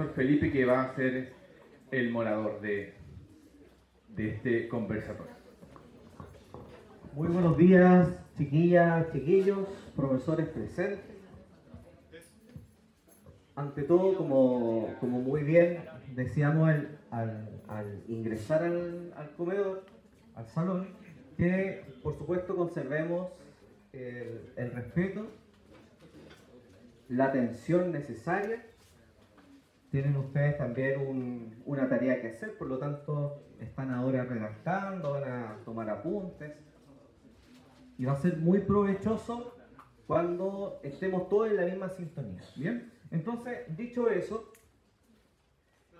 profesor Felipe, que va a ser el morador de este conversatorio. Muy buenos días, chiquillas, chiquillos, profesores presentes. Ante todo, como muy bien decíamos al ingresar al comedor, al salón, que por supuesto conservemos el respeto, la atención necesaria. Tienen ustedes también una tarea que hacer, por lo tanto están ahora redactando, van a tomar apuntes. Y va a ser muy provechoso cuando estemos todos en la misma sintonía. ¿Bien? Entonces, dicho eso,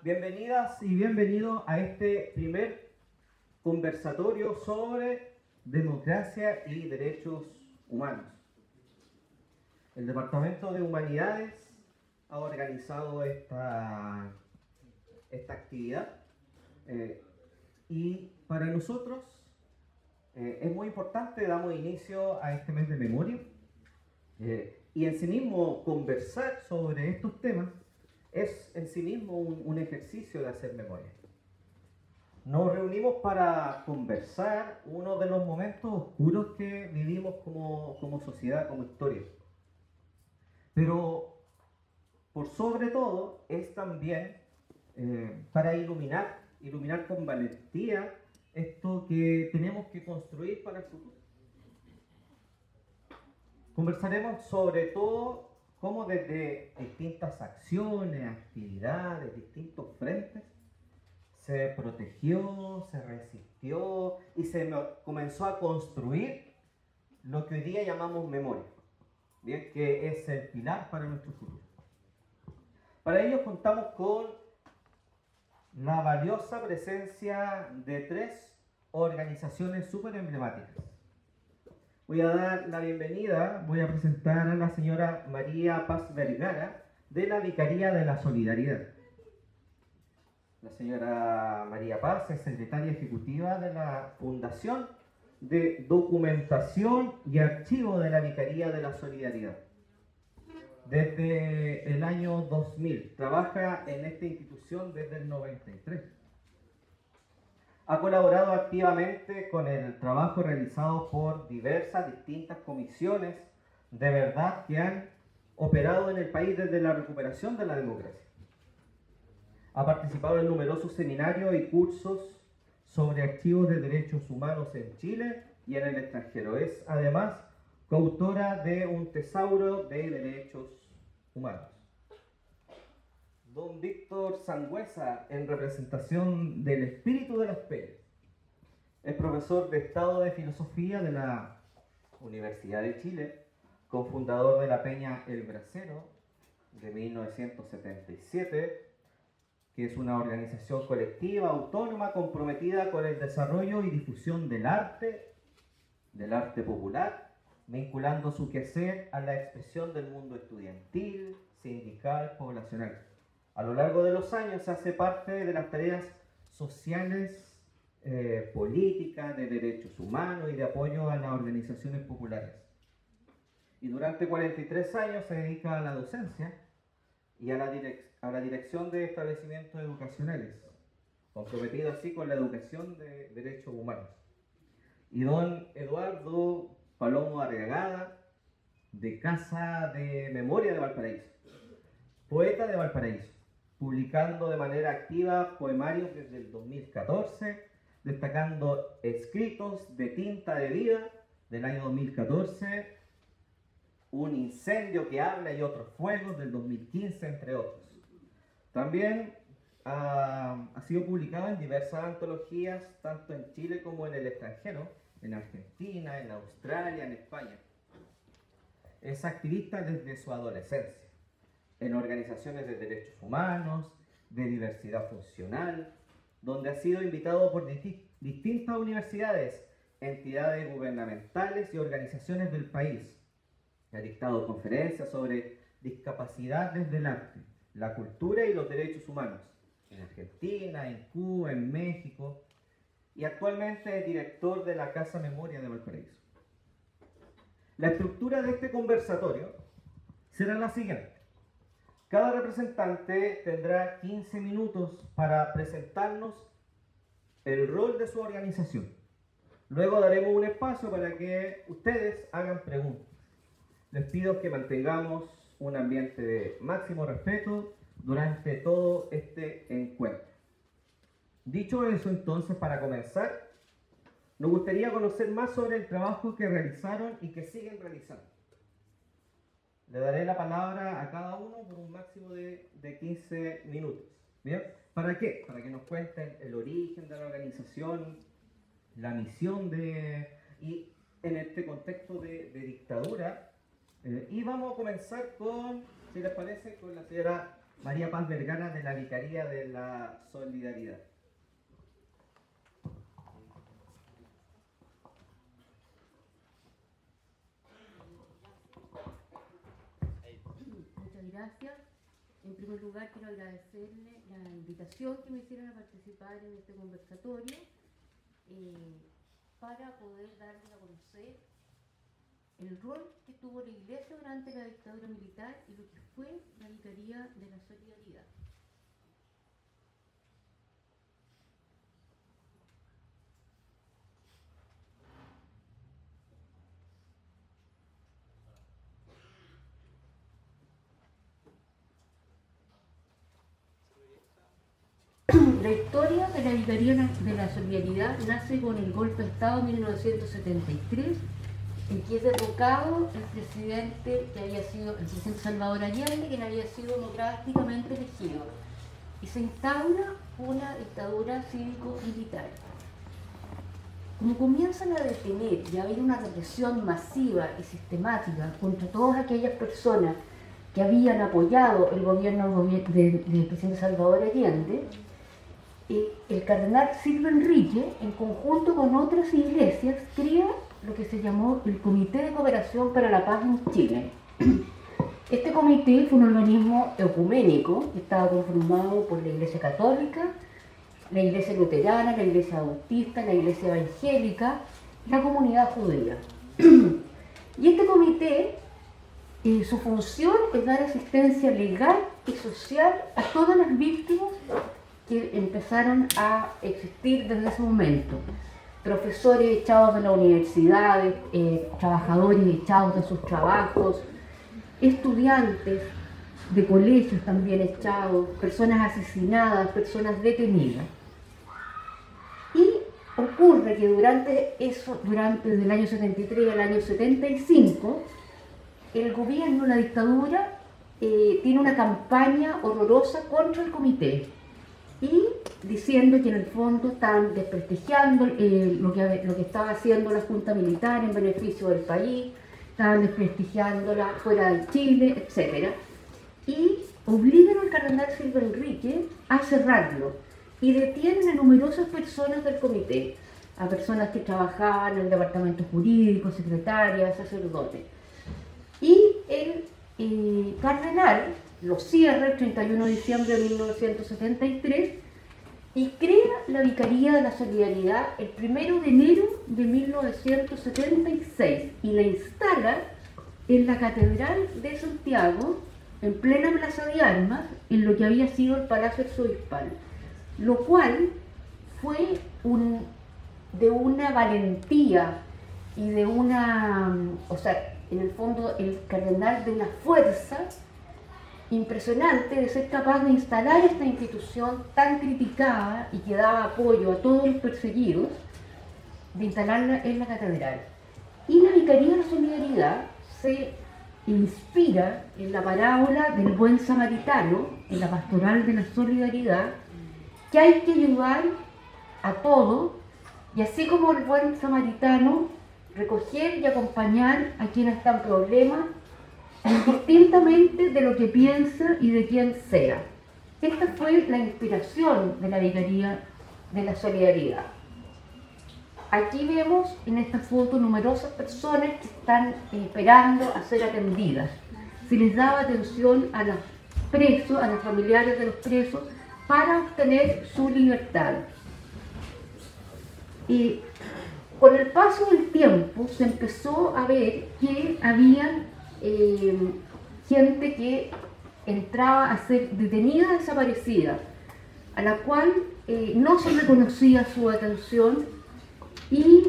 bienvenidas y bienvenidos a este primer conversatorio sobre democracia y derechos humanos. El Departamento de Humanidades ha organizado esta actividad y para nosotros es muy importante. Damos inicio a este mes de memoria y en sí mismo conversar sobre estos temas es en sí mismo un ejercicio de hacer memoria. Nos reunimos para conversar uno de los momentos oscuros que vivimos como sociedad, como historia. Pero por sobre todo es también para iluminar con valentía esto que tenemos que construir para el futuro. Conversaremos sobre todo cómo desde distintas acciones, actividades, distintos frentes, se protegió, se resistió y se comenzó a construir lo que hoy día llamamos memoria, ¿bien? Que es el pilar para nuestro futuro. Para ello contamos con la valiosa presencia de tres organizaciones súper emblemáticas. Voy a dar la bienvenida, voy a presentar a la señora María Paz Vergara, de la Vicaría de la Solidaridad. La señora María Paz es secretaria ejecutiva de la Fundación de Documentación y Archivo de la Vicaría de la Solidaridad. Desde el año 2000, trabaja en esta institución desde el 93. Ha colaborado activamente con el trabajo realizado por diversas distintas comisiones de verdad que han operado en el país desde la recuperación de la democracia. Ha participado en numerosos seminarios y cursos sobre archivos de derechos humanos en Chile y en el extranjero. Es además coautora de un tesauro de derechos humanos. Don Víctor Sangüesa, en representación del espíritu de los Pérez, es profesor de Estado de Filosofía de la Universidad de Chile, cofundador de la Peña El Bracero de 1977, que es una organización colectiva, autónoma, comprometida con el desarrollo y difusión del arte popular, vinculando su quehacer a la expresión del mundo estudiantil, sindical, poblacional. A lo largo de los años se hace parte de las tareas sociales, políticas, de derechos humanos y de apoyo a las organizaciones populares. Y durante 43 años se dedica a la docencia y a la dirección de establecimientos educacionales, comprometido así con la educación de derechos humanos. Y don Eduardo Palomo Arriagada, de Casa de Memoria de Valparaíso, poeta de Valparaíso, publicando de manera activa poemarios desde el 2014, destacando Escritos de Tinta de Vida del año 2014, Un incendio que habla y otros fuegos del 2015, entre otros. También ha sido publicado en diversas antologías, tanto en Chile como en el extranjero, en Argentina, en Australia, en España. Es activista desde su adolescencia, en organizaciones de derechos humanos, de diversidad funcional, donde ha sido invitado por distintas universidades, entidades gubernamentales y organizaciones del país. Ha dictado conferencias sobre discapacidad desde el arte, la cultura y los derechos humanos, en Argentina, en Cuba, en México, y actualmente es director de la Casa Memoria de Valparaíso. La estructura de este conversatorio será la siguiente. Cada representante tendrá 15 minutos para presentarnos el rol de su organización. Luego daremos un espacio para que ustedes hagan preguntas. Les pido que mantengamos un ambiente de máximo respeto durante todo este encuentro. Dicho eso, entonces, para comenzar, nos gustaría conocer más sobre el trabajo que realizaron y que siguen realizando. Le daré la palabra a cada uno por un máximo de 15 minutos. ¿Bien? ¿Para qué? Para que nos cuenten el origen de la organización, la misión y en este contexto de dictadura. Y vamos a comenzar con, si les parece, con la señora María Paz Vergara de la Vicaría de la Solidaridad. Muchas gracias. En primer lugar, quiero agradecerle la invitación que me hicieron a participar en este conversatorio para poder darles a conocer el rol que tuvo la Iglesia durante la dictadura militar y lo que fue la Vicaría de la Solidaridad. La historia de la Vicaría de la Solidaridad nace con el golpe de Estado de 1973, en que es derrocado el presidente que había sido el presidente Salvador Allende, quien había sido democráticamente elegido, y se instaura una dictadura cívico-militar. Como comienzan a detener y a haber una represión masiva y sistemática contra todas aquellas personas que habían apoyado el gobierno del presidente Salvador Allende, el cardenal Silva Enrique, en conjunto con otras iglesias, crea lo que se llamó el Comité de Cooperación para la Paz en Chile. Este comité fue un organismo ecuménico que estaba conformado por la Iglesia Católica, la Iglesia Luterana, la Iglesia Bautista, la Iglesia Evangélica y la comunidad judía. Y este comité, su función es dar asistencia legal y social a todas las víctimas que empezaron a existir desde ese momento. Profesores echados de las universidades, trabajadores echados de sus trabajos, estudiantes de colegios también echados, personas asesinadas, personas detenidas. Y ocurre que durante el año 73 al año 75, el gobierno, la dictadura, tiene una campaña horrorosa contra el comité, y diciendo que en el fondo están desprestigiando lo que estaba haciendo la Junta Militar en beneficio del país, estaban desprestigiándola fuera de Chile, etc. Y obligan al cardenal Silva Enrique a cerrarlo y detienen a numerosas personas del comité, a personas que trabajaban en el departamento jurídico, secretarias, sacerdotes. Y el cardenal lo cierra el 31 de diciembre de 1973 y crea la Vicaría de la Solidaridad el 1 de enero de 1976 y la instala en la Catedral de Santiago, en plena Plaza de Armas, en lo que había sido el Palacio Arzobispal, lo cual fue de una valentía y de una, en el fondo el cardenal de una fuerza impresionante de ser capaz de instalar esta institución tan criticada y que daba apoyo a todos los perseguidos, de instalarla en la catedral. Y la Vicaría de la Solidaridad se inspira en la parábola del buen samaritano, en la pastoral de la solidaridad, que hay que ayudar a todos, y así como el buen samaritano, recoger y acompañar a quienes están en problemas, indistintamente de lo que piensa y de quién sea. Esta fue la inspiración de la Vicaría de la Solidaridad. Aquí vemos en esta foto numerosas personas que están esperando a ser atendidas. Se les daba atención a los presos, a los familiares de los presos, para obtener su libertad. Y con el paso del tiempo se empezó a ver que había gente que entraba a ser detenida desaparecida, a la cual no se reconocía su detención y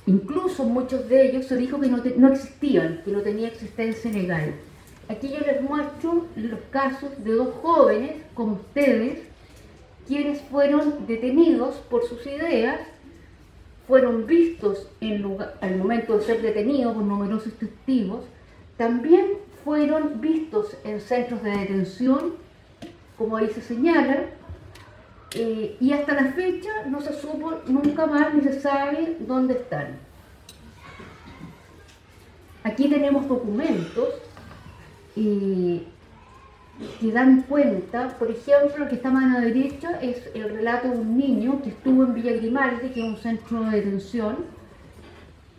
incluso muchos de ellos se dijo que no existían, que no tenía existencia legal. Aquí yo les muestro los casos de dos jóvenes, como ustedes, quienes fueron detenidos por sus ideas, fueron vistos al momento de ser detenidos por numerosos testigos, también fueron vistos en centros de detención, como ahí se señala, y hasta la fecha no se supo nunca más ni se sabe dónde están. Aquí tenemos documentos que dan cuenta, por ejemplo, el que está a mano derecha es el relato de un niño que estuvo en Villa Grimaldi, que es un centro de detención,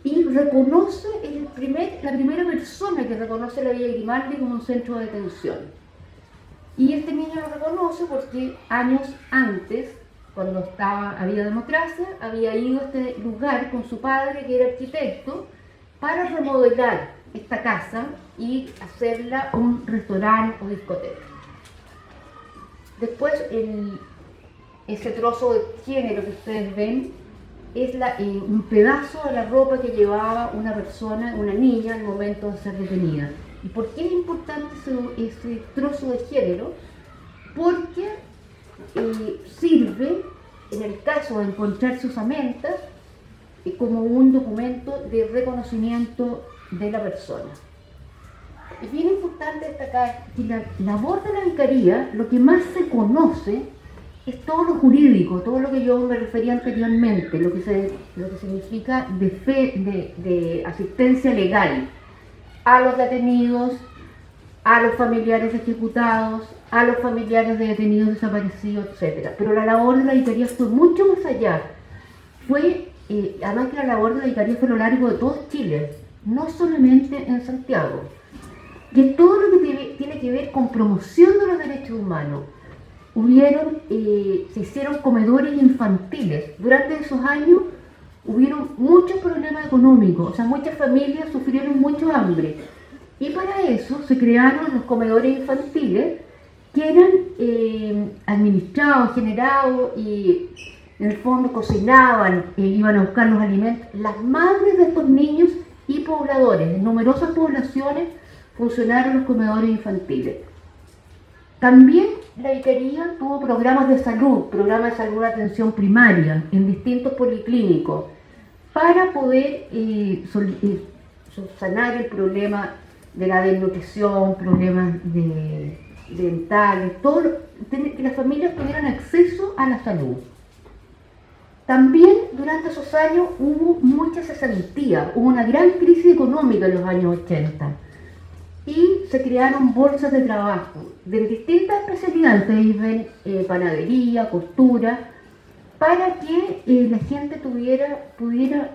y reconoce, la primera persona que reconoce la Villa Grimaldi como un centro de detención. Y este niño lo reconoce porque años antes, cuando había democracia, había ido a este lugar con su padre, que era arquitecto, para remodelar esta casa y hacerla un restaurante o discoteca. Después, ese trozo de género que ustedes ven es un pedazo de la ropa que llevaba una persona, una niña, al momento de ser detenida. ¿Y por qué es importante ese trozo de género? Porque sirve, en el caso de encontrarse osamentas, como un documento de reconocimiento de la persona. Es bien importante destacar que la labor de la vicaría, lo que más se conoce es todo lo jurídico, todo lo que yo me refería anteriormente, lo que significa de asistencia legal a los detenidos, a los familiares ejecutados, a los familiares de detenidos desaparecidos, etc. Pero la labor de la vicaría fue mucho más allá. Además que la labor de la vicaría fue a lo largo de todo Chile, no solamente en Santiago. Y en todo lo que tiene que ver con promoción de los derechos humanos. Se hicieron comedores infantiles. Durante esos años hubieron muchos problemas económicos, o sea, muchas familias sufrieron mucho hambre. Y para eso se crearon los comedores infantiles, que eran administrados, generados y en el fondo cocinaban, iban a buscar los alimentos. Las madres de estos niños y pobladores, en numerosas poblaciones funcionaron los comedores infantiles. También la vicaría tuvo programas de salud de atención primaria en distintos policlínicos para poder subsanar el problema de la desnutrición, problemas dentales, que las familias tuvieran acceso a la salud. También durante esos años hubo mucha cesantía, hubo una gran crisis económica en los años 80 y se crearon bolsas de trabajo de distintas especialidades, ustedes ven panadería, costura, para que la gente pudiera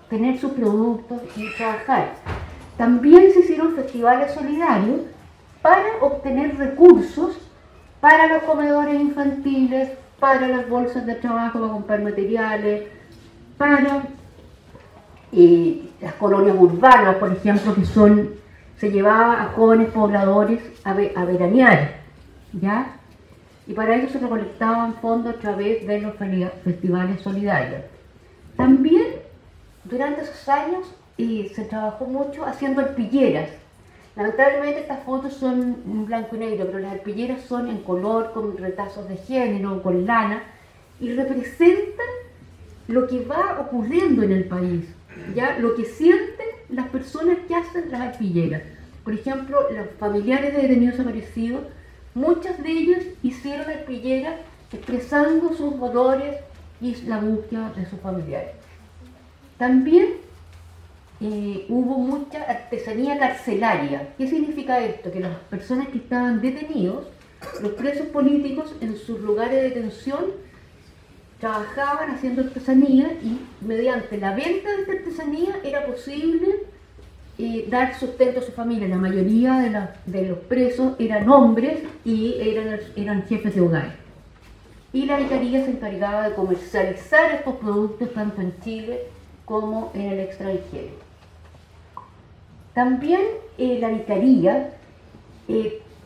tener sus productos y trabajar. También se hicieron festivales solidarios para obtener recursos para los comedores infantiles, para las bolsas de trabajo, para comprar materiales, para las colonias urbanas, por ejemplo, se llevaba a jóvenes pobladores a veranear, ¿ya? Y para ello se recolectaban fondos a través de los festivales solidarios. También, durante esos años, se trabajó mucho haciendo arpilleras. Lamentablemente estas fotos son en blanco y negro, pero las arpilleras son en color, con retazos de género, con lana, y representan lo que va ocurriendo en el país, ¿ya? Lo que sienten las personas que hacen las arpilleras. Por ejemplo, los familiares de detenidos desaparecidos, muchas de ellas hicieron arpilleras expresando sus dolores y la búsqueda de sus familiares. También hubo mucha artesanía carcelaria. ¿Qué significa esto? Que las personas que estaban detenidos, los presos políticos en sus lugares de detención, trabajaban haciendo artesanía y mediante la venta de esta artesanía era posible dar sustento a su familia. La mayoría de los presos eran hombres y eran jefes de hogar. Y la vicaría se encargaba de comercializar estos productos tanto en Chile como en el extranjero. También la vicaría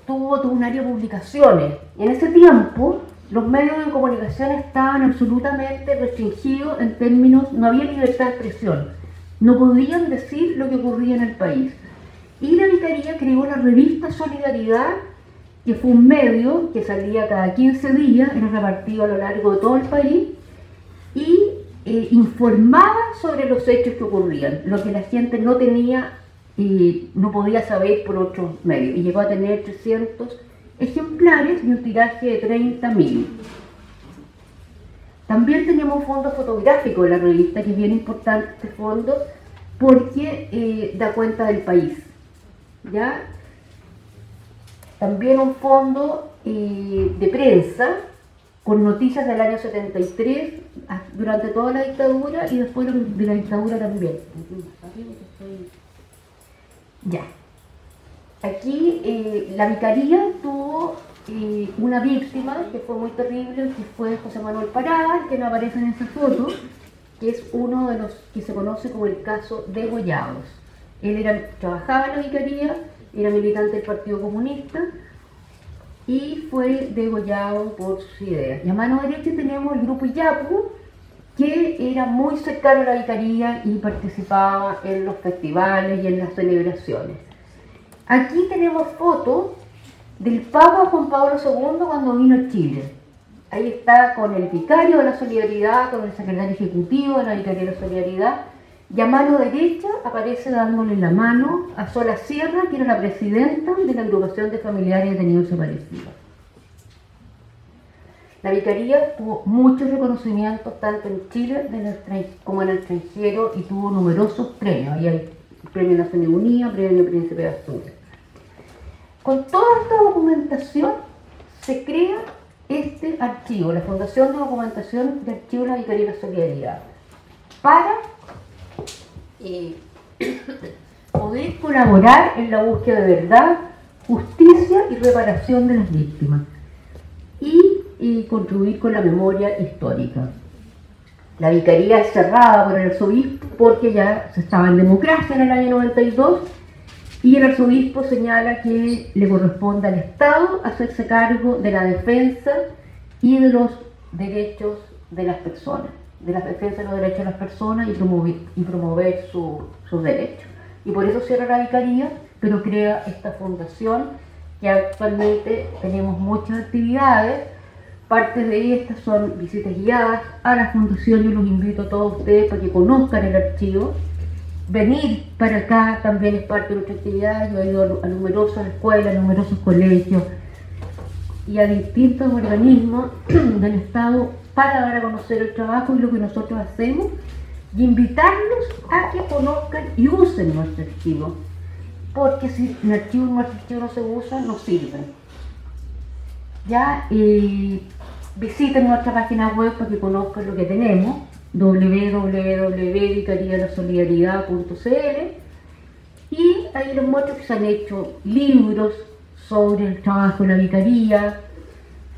tuvo un área de publicaciones. En ese tiempo los medios de comunicación estaban absolutamente restringidos en términos, no había libertad de expresión, no podían decir lo que ocurría en el país. Y la vicaría creó la revista Solidaridad, que fue un medio que salía cada 15 días, era repartido a lo largo de todo el país, y informaba sobre los hechos que ocurrían, lo que la gente no tenía y no podía saber por otros medios. Y llegó a tener 300 ejemplares y un tiraje de 30.000. También tenemos un fondo fotográfico de la revista, que es bien importante este fondo, porque da cuenta del país, ¿ya? También un fondo de prensa con noticias del año 73 durante toda la dictadura y después de la dictadura también. Ya. Aquí la vicaría tuvo una víctima que fue muy terrible, que fue José Manuel Parada, que no aparece en esa foto, que es uno de los que se conoce como el caso Degollados. Él trabajaba en la vicaría, era militante del Partido Comunista y fue degollado por sus ideas. Y a mano derecha tenemos el grupo Iyapu, que era muy cercano a la vicaría y participaba en los festivales y en las celebraciones. Aquí tenemos fotos del Papa Juan Pablo II cuando vino a Chile. Ahí está con el vicario de la Solidaridad, con el secretario ejecutivo de la Vicaría de la Solidaridad, y a mano derecha aparece dándole la mano a Sola Sierra, que era la presidenta de la agrupación de familiares detenidos desaparecidos. La vicaría tuvo muchos reconocimientos tanto en Chile como en el extranjero y tuvo numerosos premios. Ahí hay el Premio Nacional Unida, Premio Príncipe de Asturias. Con toda esta documentación se crea este archivo, la Fundación de Documentación de Archivos de la Vicaría de la Solidaridad, para poder colaborar en la búsqueda de verdad, justicia y reparación de las víctimas y contribuir con la memoria histórica. La vicaría es cerrada por el arzobispo porque ya se estaba en democracia en el año 92 y el arzobispo señala que le corresponde al Estado hacerse cargo de la defensa y de los derechos de las personas, de la defensa de los derechos de las personas y promover sus derechos. Y por eso cierra la vicaría, pero crea esta fundación que actualmente tenemos muchas actividades. Parte de estas son visitas guiadas a la fundación. Yo los invito a todos ustedes para que conozcan el archivo. Venir para acá también es parte de nuestra actividad. Yo he ido a numerosas escuelas, a numerosos colegios y a distintos organismos del Estado para dar a conocer el trabajo y lo que nosotros hacemos y invitarlos a que conozcan y usen nuestro archivo, porque si nuestro archivo no se usa, no sirve. Ya visiten nuestra página web para que conozcan lo que tenemos, www.vicariadelasolidaridad.cl, y ahí les muestro que se han hecho libros sobre el trabajo de la vicaría.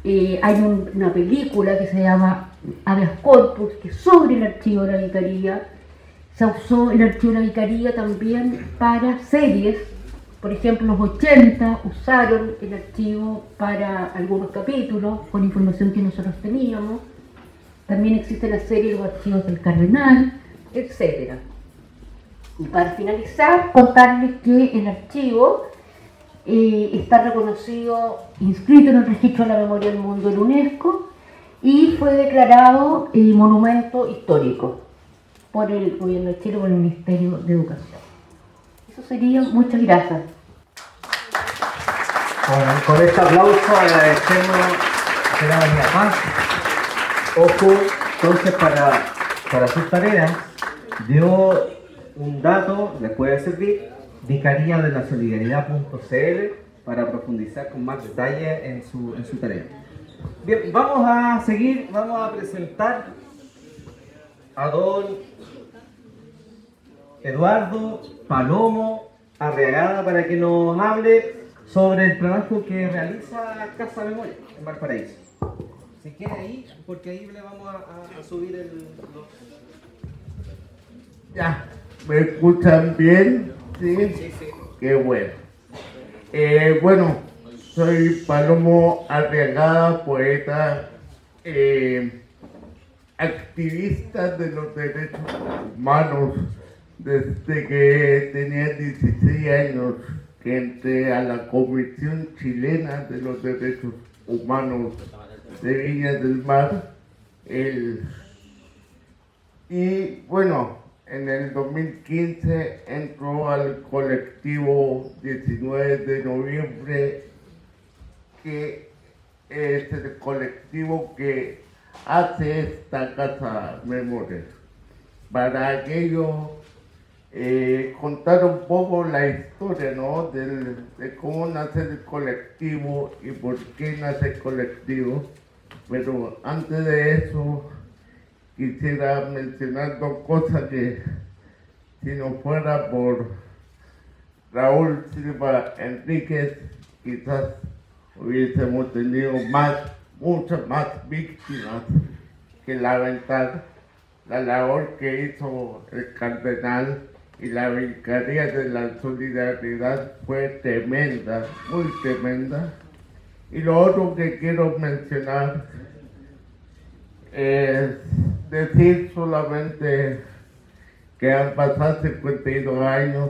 Hay una película que se llama Habeas Corpus, que es sobre el archivo de la vicaría. Se usó el archivo de la vicaría también para series. Por ejemplo, en los 80 usaron el archivo para algunos capítulos con información que nosotros teníamos. También existe la serie Los Archivos del Cardenal, etc. Y para finalizar, contarles que el archivo está reconocido, inscrito en el Registro de la Memoria del Mundo de la UNESCO y fue declarado monumento histórico por el Gobierno de Chile, por el Ministerio de Educación. Eso sería. Muchas gracias. Bueno, con este aplauso agradecemos a la María Paz. Ojo, entonces para sus tareas dio un dato, les puede servir, vicariadelasolidaridad.cl, para profundizar con más detalle en su tarea. Bien, vamos a seguir, vamos a presentar a don Eduardo Palomo Arriagada para que nos hable sobre el trabajo que realiza Casa Memoria en Valparaíso. Si quiere ahí, porque ahí le vamos a subir el... Ya, ¿me escuchan bien? Sí. Qué bueno. Bueno, soy Palomo Arriagada, poeta, activista de los derechos humanos. Desde que tenía 16 años que entré a la Comisión Chilena de los Derechos Humanos de Viña del Mar. Y bueno, en el 2015 entró al colectivo 19 de noviembre, que es el colectivo que hace esta Casa Memorias. Para aquello, contar un poco la historia, ¿no? de cómo nace el colectivo y por qué nace el colectivo. Pero antes de eso, quisiera mencionar dos cosas que, si no fuera por Raúl Silva Enríquez, quizás hubiésemos tenido muchas más víctimas que lamentar. La labor que hizo el cardenal y la Vicaría de la Solidaridad fue tremenda, muy tremenda. Y lo otro que quiero mencionar es decir solamente que han pasado 52 años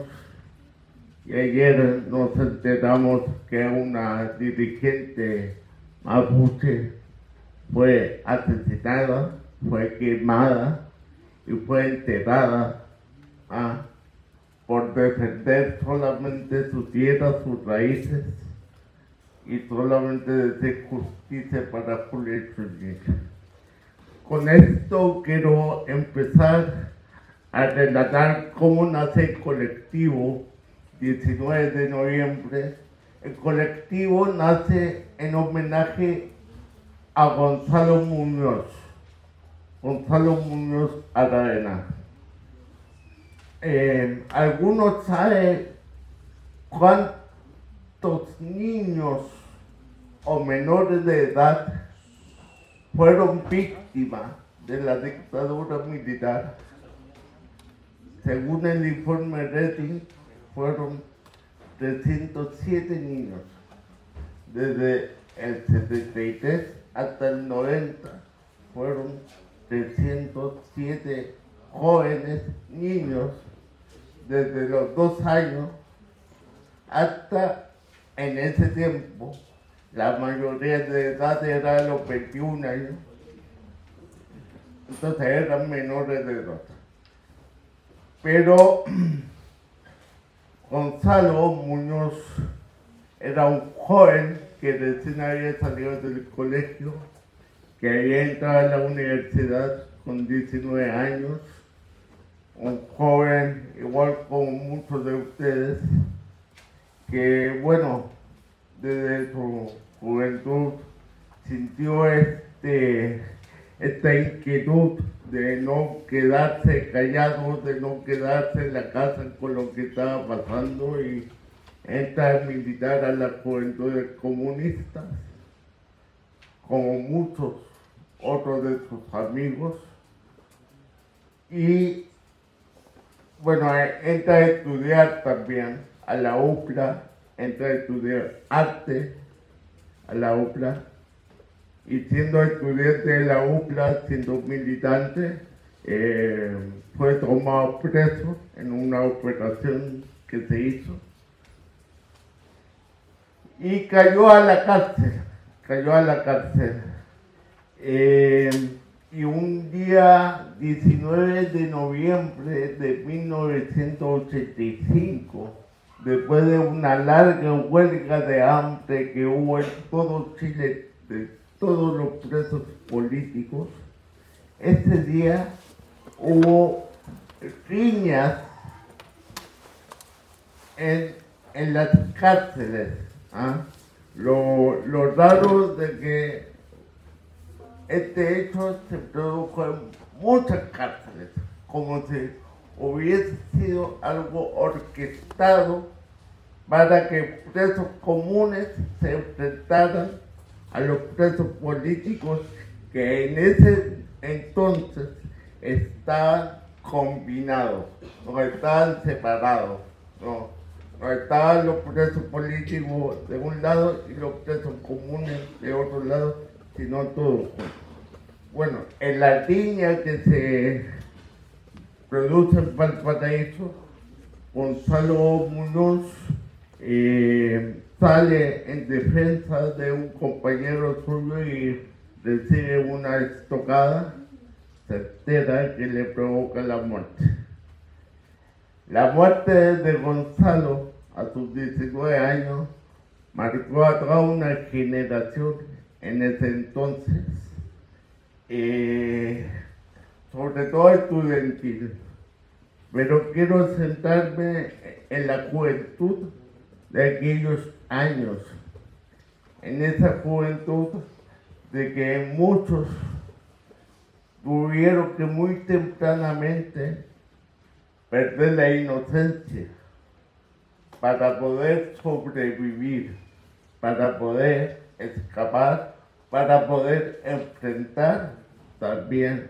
y ayer nos enteramos que una dirigente mapuche fue asesinada, fue quemada y fue enterrada por defender solamente su tierra, sus raíces y solamente decir justicia para Julián Zúñiga. Con esto quiero empezar a relatar cómo nace el colectivo 19 de noviembre. El colectivo nace en homenaje a Gonzalo Muñoz Aravena. ¿Algunos saben cuántos niños o menores de edad fueron víctimas de la dictadura militar? Según el informe Reding, fueron 307 niños. Desde el 73 hasta el 90 fueron 307 jóvenes, niños, desde los 2 años hasta, en ese tiempo, la mayoría de edad era los 21 años, entonces eran menores de edad. Pero Gonzalo Muñoz era un joven que recién había salido del colegio, que había entrado a la universidad con 19 años, un joven igual como muchos de ustedes, que bueno, desde su juventud sintió esta inquietud de no quedarse callado, de no quedarse en la casa con lo que estaba pasando y entra a militar a las juventudes comunistas, como muchos otros de sus amigos. Y bueno, entra a estudiar también a la UPLA, entra a estudiar arte a la UPLA, y siendo estudiante de la UPLA, siendo militante, fue tomado preso en una operación que se hizo y cayó a la cárcel. Y un día 19 de noviembre de 1985, después de una larga huelga de hambre que hubo en todo Chile, de todos los presos políticos, ese día hubo riñas en las cárceles. Lo raro de que este hecho se produjo en muchas cárceles, como si hubiese sido algo orquestado para que presos comunes se enfrentaran a los presos políticos que en ese entonces estaban combinados, no estaban separados, no estaban los presos políticos de un lado y los presos comunes de otro lado, sino todos juntos. Bueno, en la línea que se produce en Valparaíso, Gonzalo Muñoz sale en defensa de un compañero suyo y recibe una estocada certera que le provoca la muerte. La muerte de Gonzalo a sus 19 años marcó a toda una generación en ese entonces, sobre todo estudiantil. Pero quiero centrarme en la juventud de aquellos años, en esa juventud de que muchos tuvieron que muy tempranamente perder la inocencia para poder sobrevivir, para poder escapar, para poder enfrentar también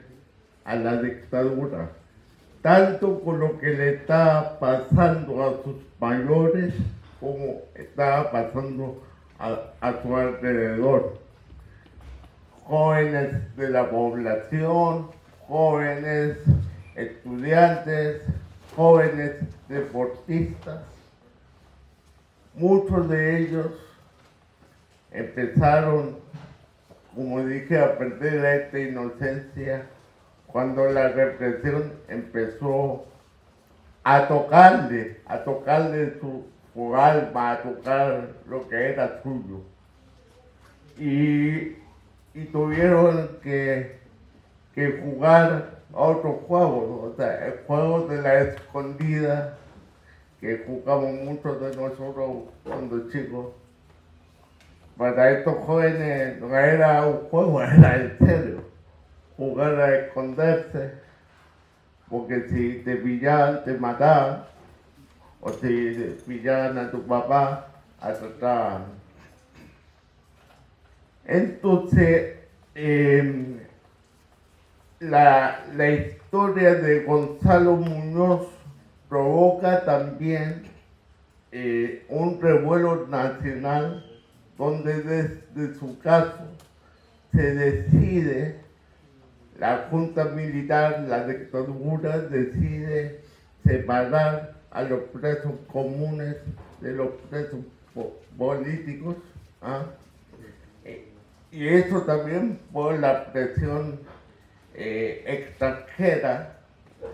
a la dictadura, tanto con lo que le estaba pasando a sus mayores como estaba pasando a su alrededor. Jóvenes de la población, jóvenes estudiantes, jóvenes deportistas, muchos de ellos empezaron, como dije, a perder esta inocencia cuando la represión empezó a tocarle su alma, a tocar lo que era suyo. Y tuvieron que jugar a otros juegos, o sea, el juego de la escondida que jugamos muchos de nosotros cuando chicos. Para estos jóvenes no era un juego, era en serio. Jugar a esconderse, porque si te pillaban, te mataban, o si pillaban a tu papá, atrapaban. Entonces, la historia de Gonzalo Muñoz provoca también un revuelo nacional donde desde su caso se decide, la Junta Militar, la dictadura decide separar a los presos comunes de los presos políticos. Y eso también por la presión extranjera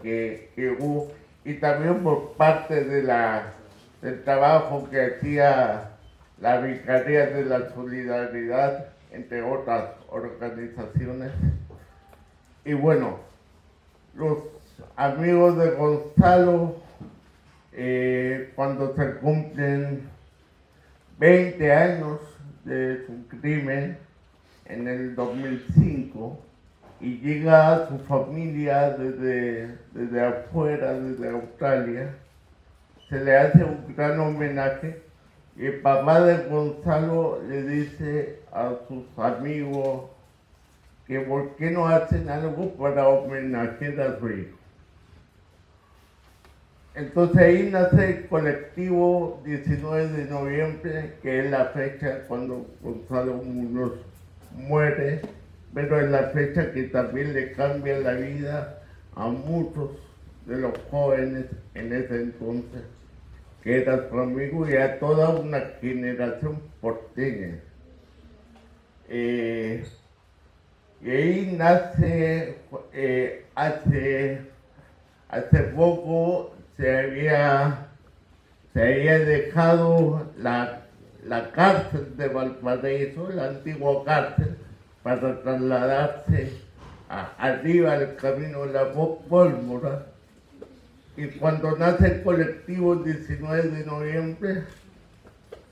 que hubo, y también por parte del trabajo que hacía la Vicaría de la Solidaridad, entre otras organizaciones. Y bueno, los amigos de Gonzalo, cuando se cumplen 20 años de su crimen, en el 2005, y llega a su familia desde afuera, desde Australia, se le hace un gran homenaje y el papá de Gonzalo le dice a sus amigos que por qué no hacen algo para homenajear a su hijo. Entonces ahí nace el colectivo 19 de noviembre, que es la fecha cuando Gonzalo Muñoz muere, pero es la fecha que también le cambia la vida a muchos de los jóvenes en ese entonces, que era su amigo, y a toda una generación porteña. Y ahí nace, hace poco se había dejado la cárcel de Valparaíso, la antigua cárcel, para trasladarse arriba al camino de la Pólvora. Y cuando nace el colectivo 19 de noviembre,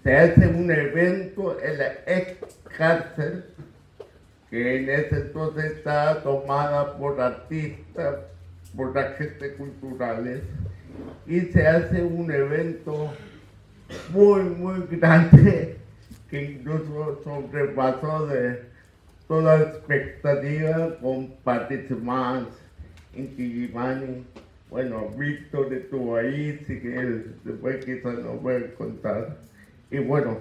se hace un evento en la ex cárcel, que en ese entonces estaba tomada por artistas, por agentes culturales, y se hace un evento muy, muy grande, que incluso sobrepasó de toda expectativa, con Patricio Mans, Inti Gimani, bueno, Víctor estuvo ahí, sí que él después quizás nos puede contar. Y bueno,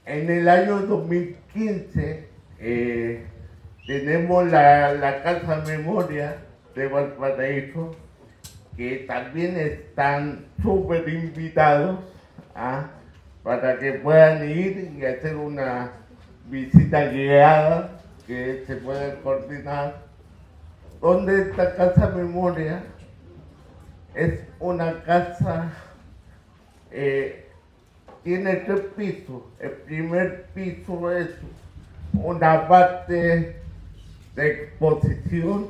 en el año 2015 tenemos la Casa Memoria de Valparaíso, que también están súper invitados para que puedan ir y hacer una visita guiada que se puede coordinar, donde esta Casa Memoria es una casa, tiene 3 pisos. El primer piso es una parte de exposición,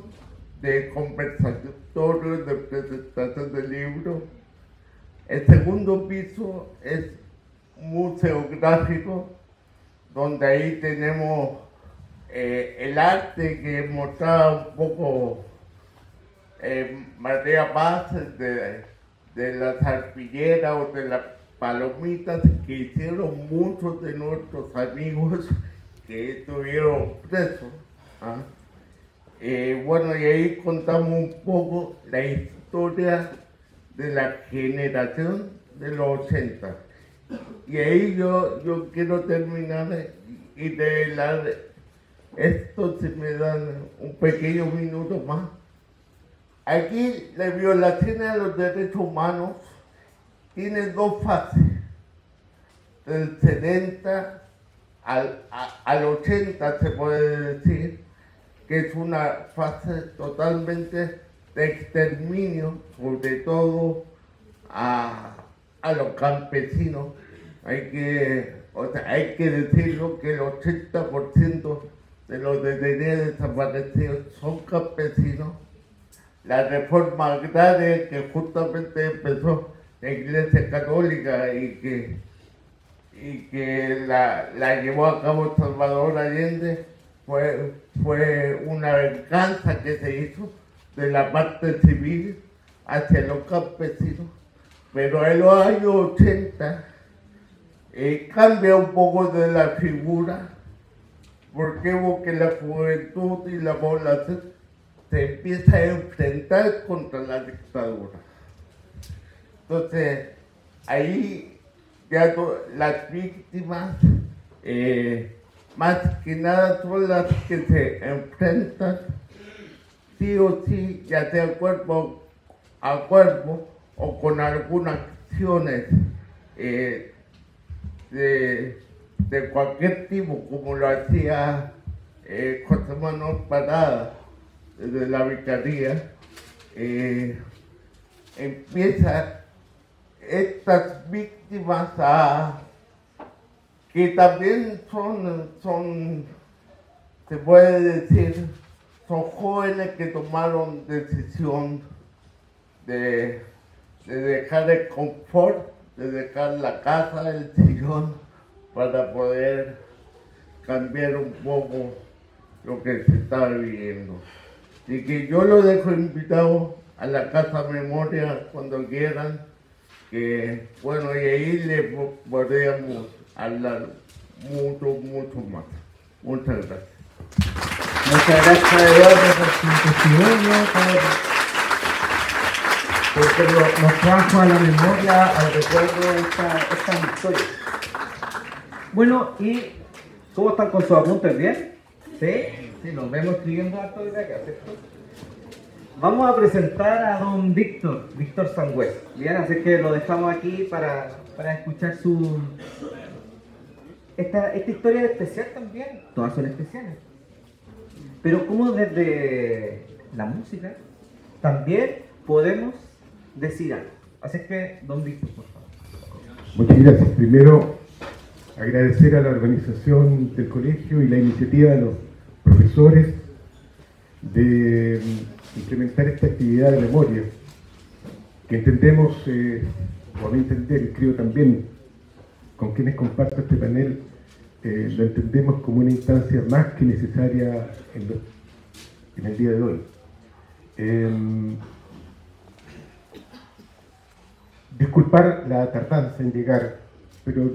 de conversatorios, de presentación de libros. El segundo piso es museográfico, donde ahí tenemos el arte que mostraba un poco María Paz de las arpilleras o de las palomitas que hicieron muchos de nuestros amigos que estuvieron presos. Bueno, y ahí contamos un poco la historia de la generación de los 80. Y ahí yo quiero terminar y revelar esto, si me dan un pequeño minuto más. Aquí la violación de los derechos humanos tiene 2 fases, del 70 al 80 se puede decir, que es una fase totalmente de exterminio, sobre todo a los campesinos. Hay que decirlo que el 80% de los detenidos desaparecidos son campesinos. La reforma agraria que justamente empezó la Iglesia Católica y que la llevó a cabo Salvador Allende fue una venganza que se hizo de la parte civil hacia los campesinos. Pero en los años 80 cambia un poco de la figura, porque la juventud y la población se empieza a enfrentar contra la dictadura. Entonces, ahí ya las víctimas, más que nada son las que se enfrentan sí o sí, ya sea cuerpo a cuerpo o con algunas acciones de cualquier tipo, como lo hacía José Manuel Parada desde la vicaría. Empieza estas víctimas que también son, se puede decir, son jóvenes que tomaron decisión de dejar el confort, de dejar la casa, el sillón, para poder cambiar un poco lo que se estaba viviendo. Así que yo lo dejo invitado a la Casa Memoria cuando quieran, que bueno, y ahí le podríamos hablar mucho más. Muchas gracias. Muchas gracias, Eduardo, por su testimonio, porque nos trajo a la memoria, al recuerdo esta historia. Bueno, ¿y cómo están con sus apuntes? ¿Bien? ¿Sí? Nos vemos escribiendo harto desde acá, ¿cierto? Vamos a presentar a don Víctor Sangüesa. Bien, así que lo dejamos aquí para escuchar esta historia especial también. Todas son especiales. Pero como desde la música también podemos decir algo. Así que, don Víctor, por favor. Muchas gracias. Primero, agradecer a la organización del colegio y la iniciativa de los profesores de implementar esta actividad de memoria, que entendemos, o a mi entender, creo también, con quienes comparto este panel, lo entendemos como una instancia más que necesaria en el día de hoy. Disculpar la tardanza en llegar, pero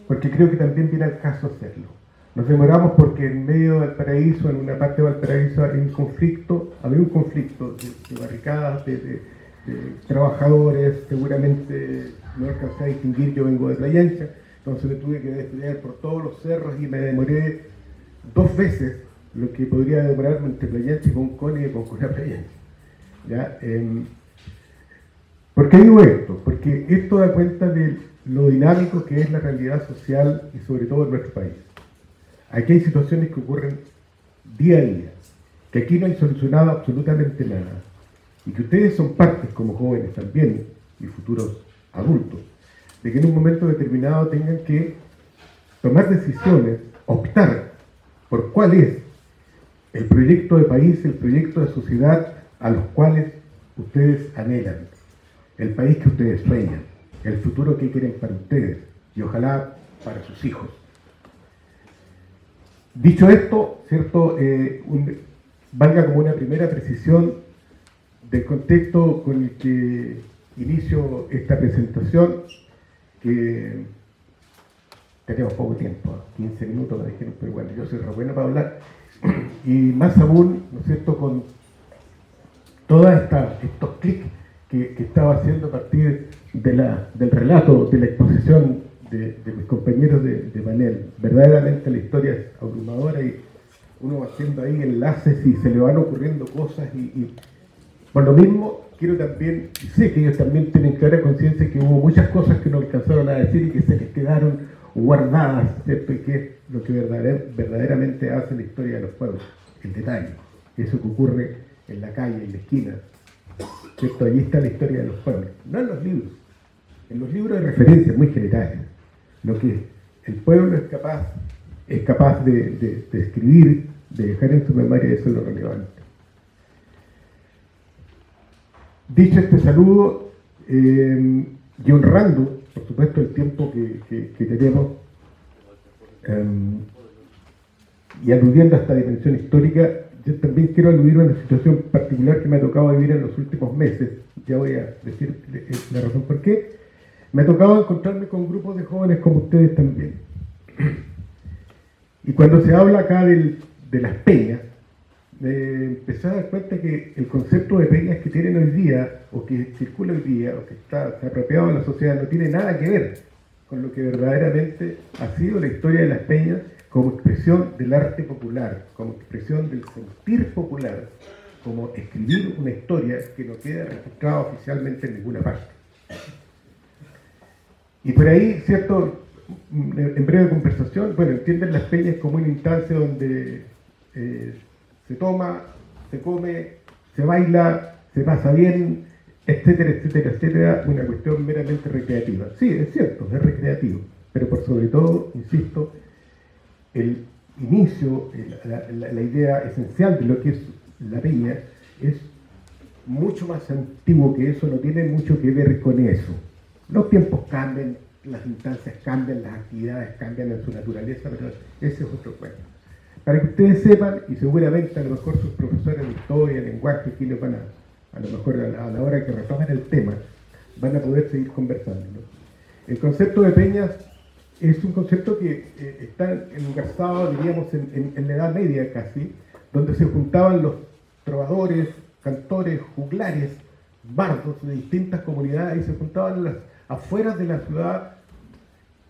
porque creo que también viene al caso hacerlo. Nos demoramos porque en medio de Valparaíso, en una parte de Valparaíso, hay un conflicto había un conflicto de barricadas, de trabajadores, seguramente no alcancé a distinguir, yo vengo de Playa Ancha, entonces me tuve que desviar por todos los cerros y me demoré 2 veces lo que podría demorarme entre Playa Ancha y Concón y Concón a Playa Ancha. ¿Ya? ¿Por qué digo esto? Porque esto da cuenta de lo dinámico que es la realidad social y sobre todo en nuestro país. Aquí hay situaciones que ocurren día a día, que aquí no hay solucionado absolutamente nada, y que ustedes son partes como jóvenes también, y futuros adultos, de que en un momento determinado tengan que tomar decisiones, optar por cuál es el proyecto de país, el proyecto de sociedad a los cuales ustedes anhelan, el país que ustedes sueñan, el futuro que quieren para ustedes y ojalá para sus hijos. Dicho esto, ¿cierto? Valga como una primera precisión del contexto con el que inicio esta presentación, que tenemos poco tiempo, 15 minutos me dijeron, pero bueno, yo soy re bueno para hablar, y más aún, ¿no es cierto?, con todos estos clics que estaba haciendo a partir del relato, de la exposición de mis compañeros de panel. Verdaderamente la historia es abrumadora y uno va haciendo ahí enlaces y se le van ocurriendo cosas y por lo mismo quiero también, y sé que ellos también tienen clara conciencia que hubo muchas cosas que no alcanzaron a decir y que se les quedaron guardadas, ¿cierto? Y que es lo que verdaderamente hace la historia de los pueblos, el detalle, eso que ocurre en la calle, en la esquina, ¿cierto? Allí está la historia de los pueblos, no en los libros. En los libros hay referencias muy generales. Lo que el pueblo es capaz de escribir, de dejar en su memoria, eso es lo relevante. Dicho este saludo, y honrando, por supuesto, el tiempo que tenemos, y aludiendo a esta dimensión histórica, yo también quiero aludir a una situación particular que me ha tocado vivir en los últimos meses. Ya voy a decir la razón por qué. Me ha tocado encontrarme con grupos de jóvenes como ustedes también. Y cuando se habla acá de las peñas, me empecé a dar cuenta que el concepto de peñas que tienen hoy día, o que circula hoy día, o que está apropiado en la sociedad, no tiene nada que ver con lo que verdaderamente ha sido la historia de las peñas como expresión del arte popular, como expresión del sentir popular, como escribir una historia que no queda registrada oficialmente en ninguna parte. Y por ahí, ¿cierto? En breve conversación, bueno, entienden las peñas como una instancia donde se toma, se come, se baila, se pasa bien, etcétera, etcétera, etcétera, una cuestión meramente recreativa. Sí, es cierto, es recreativo, pero por sobre todo, insisto, el inicio, la idea esencial de lo que es la peña es mucho más antiguo que eso, no tiene mucho que ver con eso. Los tiempos cambian, las instancias cambian, las actividades cambian en su naturaleza, pero ese es otro cuento. Para que ustedes sepan, y seguramente a lo mejor sus profesores de historia, lenguaje, aquí les van a lo mejor a la hora que retomen el tema, van a poder seguir conversando, ¿no? El concepto de peñas es un concepto que está engarzado, diríamos, en la Edad Media casi, donde se juntaban los trovadores, cantores, juglares, bardos de distintas comunidades y se juntaban en las afueras de la ciudad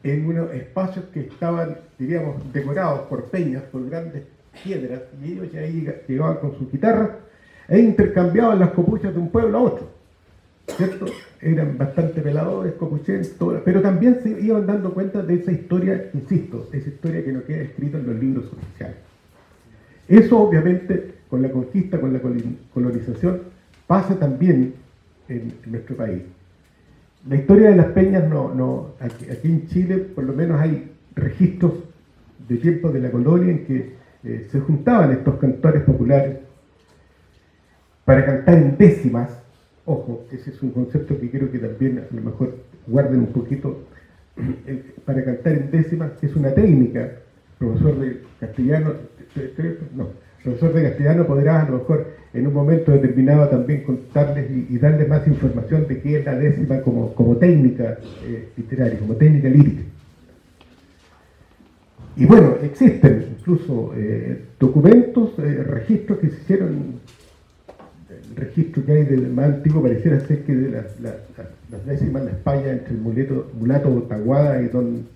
en unos espacios que estaban, diríamos, decorados por peñas, por grandes piedras, y ellos ya ahí llegaban con sus guitarras e intercambiaban las copuchas de un pueblo a otro, ¿cierto? Eran bastante veladores, copucheros, pero también se iban dando cuenta de esa historia, insisto, esa historia que no queda escrita en los libros oficiales. Eso obviamente con la conquista, con la colonización, pasa también en nuestro país. La historia de las peñas aquí en Chile por lo menos hay registros de tiempos de la colonia en que se juntaban estos cantores populares para cantar en décimas. Ojo, ese es un concepto que quiero que también a lo mejor guarden un poquito, para cantar en décimas, que es una técnica. Profesor de castellano podrá a lo mejor en un momento determinado también contarles y darles más información de qué es la décima como técnica literaria, como técnica lírica. Y bueno, existen incluso documentos, registros que se hicieron registro que hay del más antiguo pareciera ser que de las décimas, la España entre el mulato Taguada y don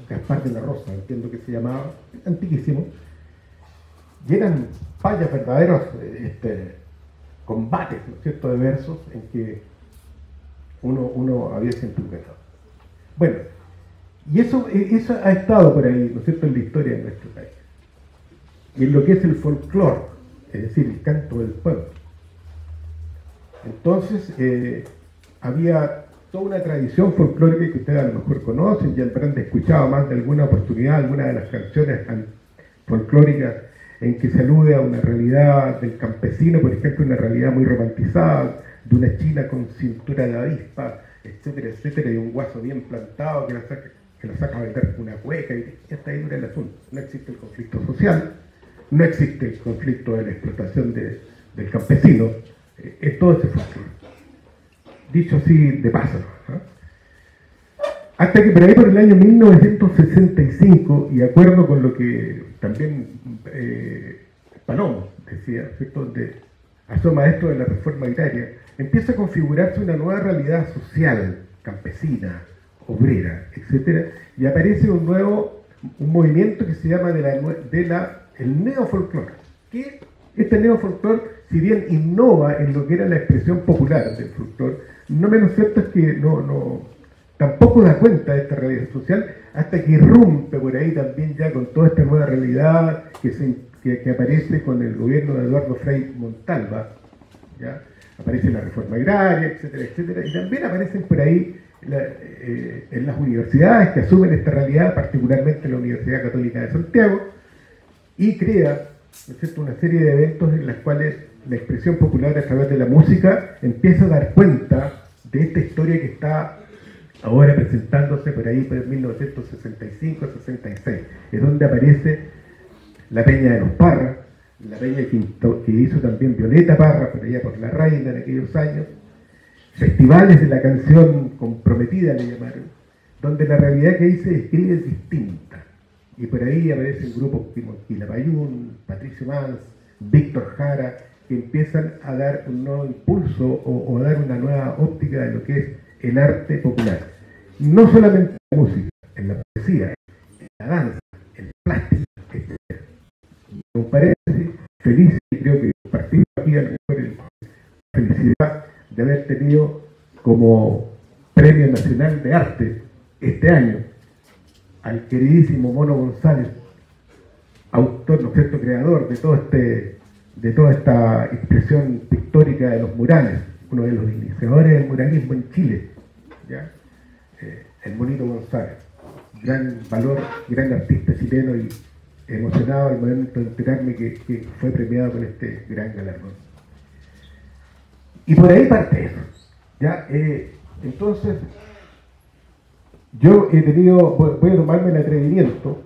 Gaspar de la Rosa, entiendo que se llamaba, antiquísimo, y eran payas verdaderos combates, ¿no es cierto?, de versos en que uno había siempre pensado. Bueno, y eso ha estado por ahí, ¿no es cierto?, en la historia de nuestro país. Y en lo que es el folclore, es decir, el canto del pueblo. Entonces, había toda una tradición folclórica que ustedes a lo mejor conocen, ya habrán escuchado más de alguna oportunidad, alguna de las canciones folclóricas en que se alude a una realidad del campesino, por ejemplo, una realidad muy romantizada, de una china con cintura de avispa, etcétera, etcétera, y un guaso bien plantado que lo saca a vender una cueca, y hasta ahí dura el asunto. No existe el conflicto social, no existe el conflicto de la explotación del campesino, todo ese folclore. Dicho así de paso, ¿no? Hasta que por ahí por el año 1965, y de acuerdo con lo que también Palomo decía, ¿cierto?, donde asoma esto de la reforma agraria, empieza a configurarse una nueva realidad social, campesina, obrera, etcétera, y aparece un movimiento que se llama el neofolclore, que este neofolclore, si bien innova en lo que era la expresión popular del folclore, no menos cierto es que tampoco da cuenta de esta realidad social hasta que irrumpe por ahí también ya con toda esta nueva realidad que aparece con el gobierno de Eduardo Frei Montalva, ¿ya? Aparece la reforma agraria, etcétera, etcétera, y también aparecen por ahí en las universidades que asumen esta realidad, particularmente la Universidad Católica de Santiago, y crea, ¿no es cierto?, una serie de eventos en los cuales la expresión popular a través de la música empieza a dar cuenta de esta historia que está ahora presentándose por ahí por 1965-66, es donde aparece la Peña de los Parra, la peña que hizo también Violeta Parra, por allá por La Reina en aquellos años, festivales de la canción comprometida le llamaron, donde la realidad que ahí se describe es distinta. Y por ahí aparecen grupos como Quilapayún, Patricio Mans, Víctor Jara, que empiezan a dar un nuevo impulso o a dar una nueva óptica de lo que es el arte popular. No solamente en la música, en la poesía, en la danza, en el plástico, etc. Un paréntesis, feliz, y creo que compartimos aquí a lo mejor la felicidad de haber tenido como Premio Nacional de Arte este año al queridísimo Mono González, autor, ¿no es cierto?, creador de toda esta expresión pictórica de los murales, uno de los iniciadores del muralismo en Chile, ¿ya? El Monito González, gran valor, gran artista chileno, y emocionado al momento de enterarme que fue premiado con este gran galardón. Y por ahí parte eso, ¿ya? Entonces, yo voy a tomarme el atrevimiento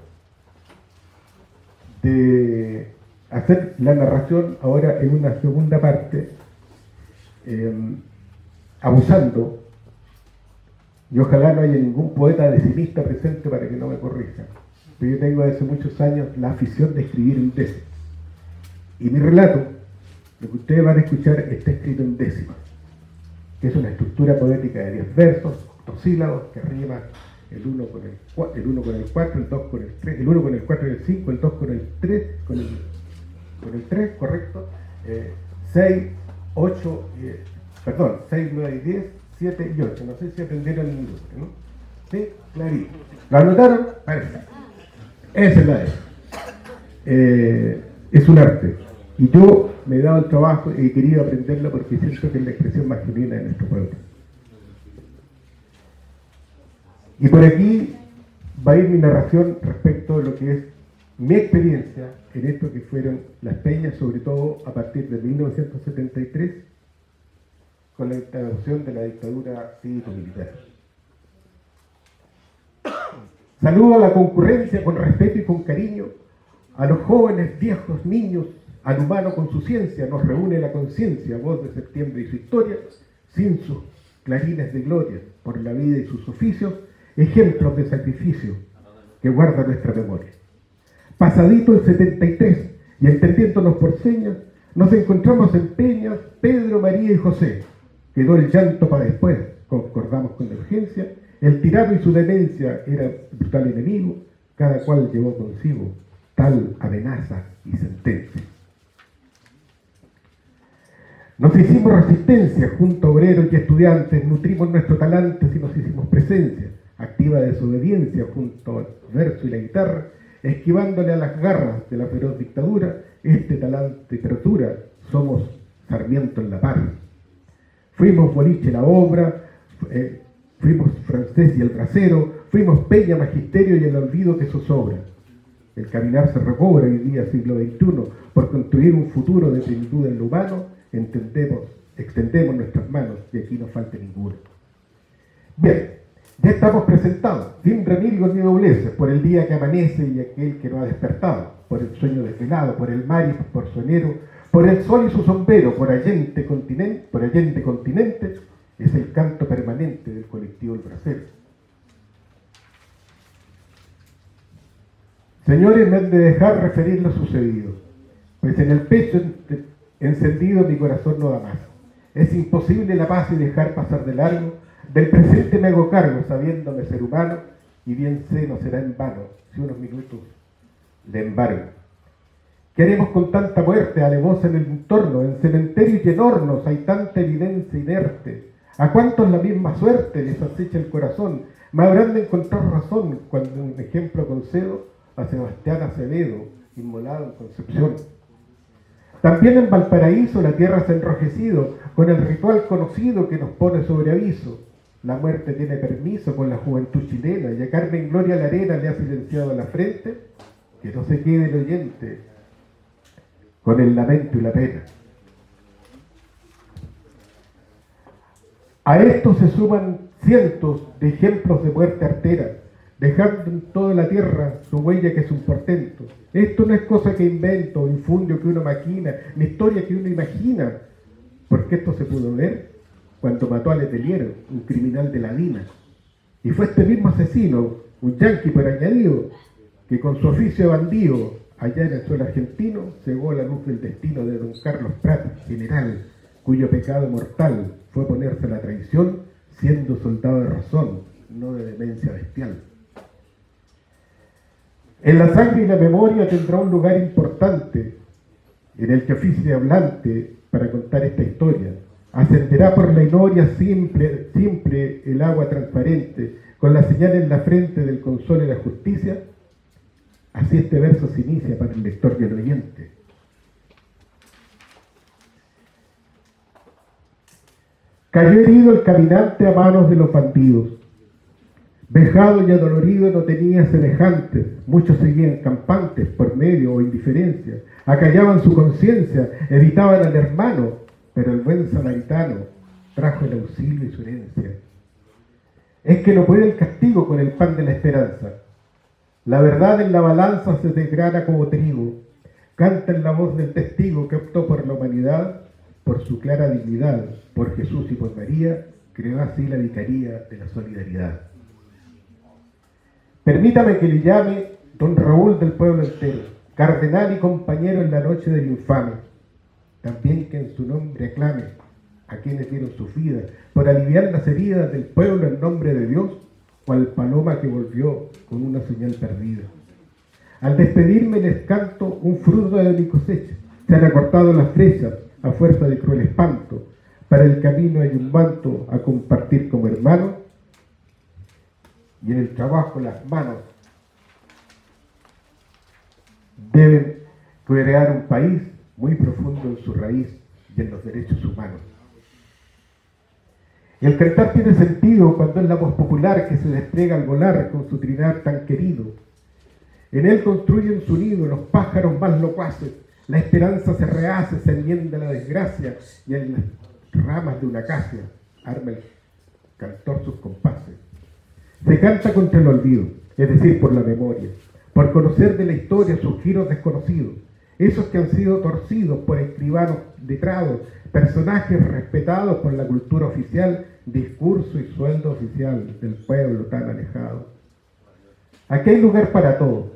de hacer la narración ahora en una segunda parte, abusando, y ojalá no haya ningún poeta decimista presente para que no me corrija, pero yo tengo desde muchos años la afición de escribir en décimas, y mi relato, lo que ustedes van a escuchar, está escrito en décimas, que es una estructura poética de 10 versos, 2 sílabos, que rima el 1 con el 4, el 2 con el 3, el 1 con el 4 y el 5, el 2 con el 3, con el 3, correcto, 6, 8, 6, 9 y 10, 7 y 8. No sé si aprendieron el libro, ¿no? Sí, clarito. ¿Lo anotaron? Perfecto. Esa es la es un arte. Y yo me he dado el trabajo y he querido aprenderlo porque siento que es la expresión más genuina de nuestro pueblo. Y por aquí va a ir mi narración respecto a lo que es mi experiencia en esto que fueron las peñas, sobre todo a partir de 1973, con la instauración de la dictadura cívico-militar. Saludo a la concurrencia con respeto y con cariño, a los jóvenes, viejos, niños, al humano con su ciencia, nos reúne la conciencia, voz de septiembre y su historia, sin sus clarines de gloria, por la vida y sus oficios, ejemplos de sacrificio que guarda nuestra memoria. Pasadito el 73, y entendiéndonos por señas, Nos encontramos en Peñas, Pedro, María y José. Quedó el llanto para después, concordamos con la urgencia. El tirano y su demencia era brutal enemigo, cada cual llevó consigo tal amenaza y sentencia. Nos hicimos resistencia junto a obreros y estudiantes, nutrimos nuestro talante y nos hicimos presencia, activa desobediencia junto al verso y la guitarra, esquivándole a las garras de la feroz dictadura, este talante y criatura, somos Sarmiento en la par. Fuimos boliche la obra, fuimos francés y el bracero, fuimos peña, magisterio y el olvido que zozobra. El caminar se recobra hoy día, siglo XXI, por construir un futuro de plenitud en lo humano, extendemos nuestras manos y aquí no falte ninguna. Bien, ya estamos presentados, sin remilgos ni dobleces, por el día que amanece y aquel que no ha despertado, por el sueño desvelado, por el mar y por su enero, por el sol y su sombrero, por allende continente, es el canto permanente del colectivo El Bracero. Señores, me han de dejar referir lo sucedido, pues en el pecho encendido mi corazón no da más. Es imposible la paz y dejar pasar de largo. Del presente me hago cargo, sabiéndome ser humano, y bien sé no será en vano si unos minutos de embargo. ¿Qué haremos con tanta muerte, alevosa en el entorno? En cementerios y en hornos hay tanta evidencia inerte. ¿A cuántos la misma suerte les acecha el corazón? Me habrán de encontrar razón cuando un ejemplo concedo a Sebastián Acevedo, inmolado en Concepción. También en Valparaíso la tierra se ha enrojecido con el ritual conocido que nos pone sobre aviso. La muerte tiene permiso con la juventud chilena y a Carmen Gloria Larena le ha silenciado la frente, que no se quede el oyente con el lamento y la pena. A esto se suman cientos de ejemplos de muerte artera, dejando en toda la tierra su huella que es un portento. Esto no es cosa que invento, o infundio que uno maquina, ni historia que uno imagina, porque esto se pudo ver cuando mató a Letelier, un criminal de la DINA. Y fue este mismo asesino, un yanqui por añadido, que con su oficio de bandido, allá en el suelo argentino, cegó la luz del destino de don Carlos Prat, general, cuyo pecado mortal fue ponerse a la traición, siendo soldado de razón, no de demencia bestial. En la sangre y la memoria tendrá un lugar importante en el que oficie hablante para contar esta historia. Ascenderá por la historia simple el agua transparente, con la señal en la frente del consuelo y la justicia. Así este verso se inicia para el lector y el oyente. Cayó herido el caminante a manos de los bandidos. Vejado y adolorido no tenía semejantes, muchos seguían campantes por medio o indiferencia, acallaban su conciencia, evitaban al hermano, pero el buen samaritano trajo el auxilio y su herencia. Es que no puede el castigo con el pan de la esperanza. La verdad en la balanza se desgrana como trigo, canta en la voz del testigo que optó por la humanidad, por su clara dignidad, por Jesús y por María, creó así la vicaría de la solidaridad. Permítame que le llame don Raúl del pueblo entero, cardenal y compañero en la noche del infame. También que en su nombre aclame a quienes dieron sus vidas por aliviar las heridas del pueblo en nombre de Dios, cual paloma que volvió con una señal perdida. Al despedirme les canto un fruto de mi cosecha. Se han acortado las flechas a fuerza de cruel espanto. Para el camino hay un manto a compartir como hermano, y en el trabajo las manos deben crear un país muy profundo en su raíz y en los derechos humanos. Y el cantar tiene sentido cuando es la voz popular que se despliega al volar con su trinar tan querido. En él construyen su nido los pájaros más locuaces, la esperanza se rehace, se enmienda la desgracia, y en las ramas de una acacia arma el cantor sus compases. Se canta contra el olvido, es decir, por la memoria, por conocer de la historia sus giros desconocidos, esos que han sido torcidos por escribanos letrados, personajes respetados por la cultura oficial, discurso y sueldo oficial del pueblo tan alejado. Aquí hay lugar para todos,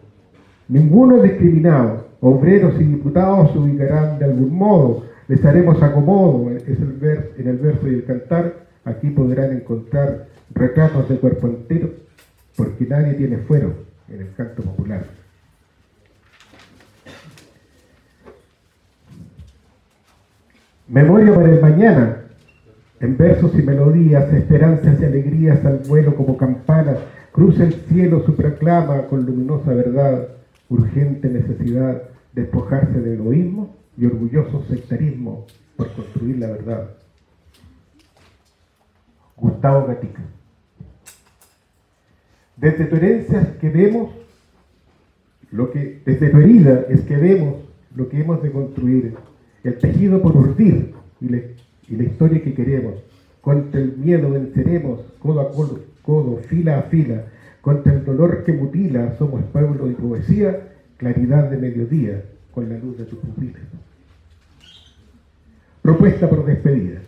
ninguno es discriminado, Obreros y diputados se ubicarán de algún modo, les haremos acomodo, en el verso y el cantar. Aquí podrán encontrar retratos de cuerpo entero, porque nadie tiene fuero en el canto popular. Memoria para el mañana, en versos y melodías, esperanzas y alegrías al vuelo como campanas, cruza el cielo su proclama con luminosa verdad, urgente necesidad de despojarse de egoísmo y orgulloso sectarismo por construir la verdad. Gustavo Gatica. Desde tu herencia es que vemos desde tu herida es que vemos lo que hemos de construir, el tejido por urdir y la historia que queremos. Contra el miedo venceremos, codo a codo, fila a fila. Contra el dolor que mutila, somos pueblo y poesía, claridad de mediodía, con la luz de tus pupilas. Propuesta por despedida.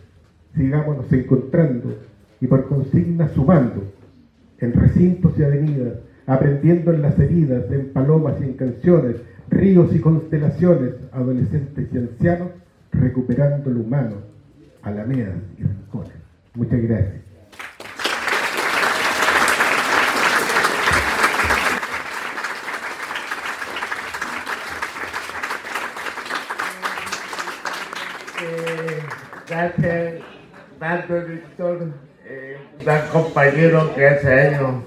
Sigámonos encontrando y por consigna sumando, en recintos y avenidas, aprendiendo en las heridas, en palomas y en canciones, ríos y constelaciones, adolescentes y ancianos, recuperando lo humano, alamedas y rincones. Muchas gracias. Gracias, tanto Víctor, gran compañero que hace años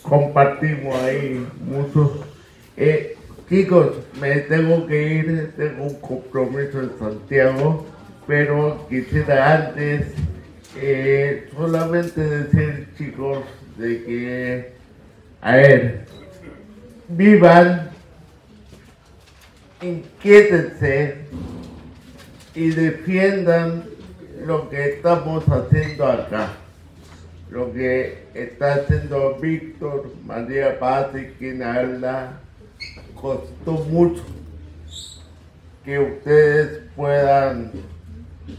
compartimos ahí mucho. Chicos, me tengo que ir, tengo un compromiso en Santiago, pero quisiera antes solamente decir, chicos, de que, a ver, vivan, inquiétense y defiendan lo que estamos haciendo acá. Lo que está haciendo Víctor, María Paz y quien habla, costó mucho que ustedes puedan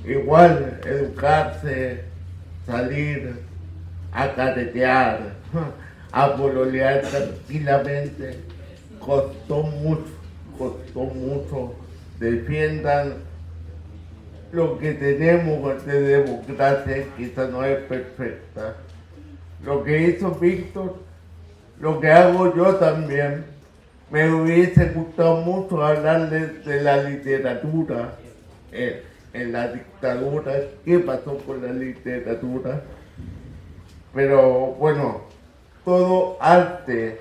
igual educarse, salir a caretear, a pololear tranquilamente. Costó mucho. Defiendan lo que tenemos de democracia, quizás no es perfecta. Lo que hizo Víctor, lo que hago yo también. Me hubiese gustado mucho hablarles de la literatura en la dictadura, qué pasó con la literatura. Pero bueno, todo arte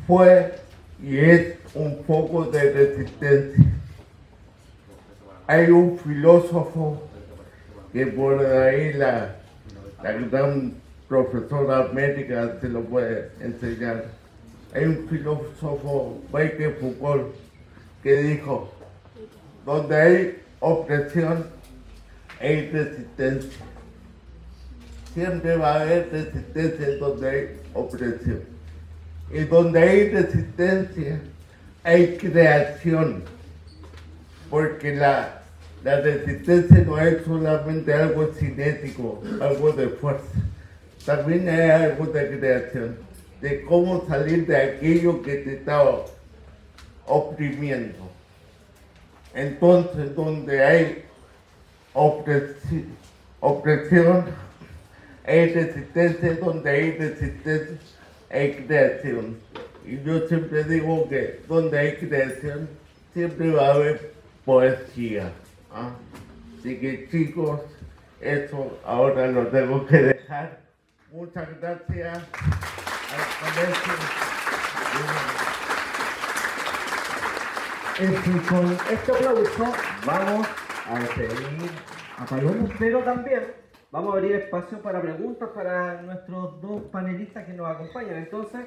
fue y es un foco de resistencia. Hay un filósofo que por ahí la gran profesora médica se lo puede enseñar. Hay un filósofo, Michel Foucault, que dijo, donde hay opresión, hay resistencia. Siempre va a haber resistencia donde hay opresión. Y donde hay resistencia, hay creación. Porque la resistencia no es solamente algo cinético, algo de fuerza. También hay algo de creación, de cómo salir de aquello que te está oprimiendo. Entonces, donde hay opresión, hay resistencia, donde hay resistencia, hay creación. Y yo siempre digo que donde hay creación, siempre va a haber poesía. Así que chicos, eso ahora lo tengo que dejar. Muchas gracias al colegio. Con este aplauso vamos a despedir a Paloma, pero también vamos a abrir espacio para preguntas para nuestros dos panelistas que nos acompañan. Entonces,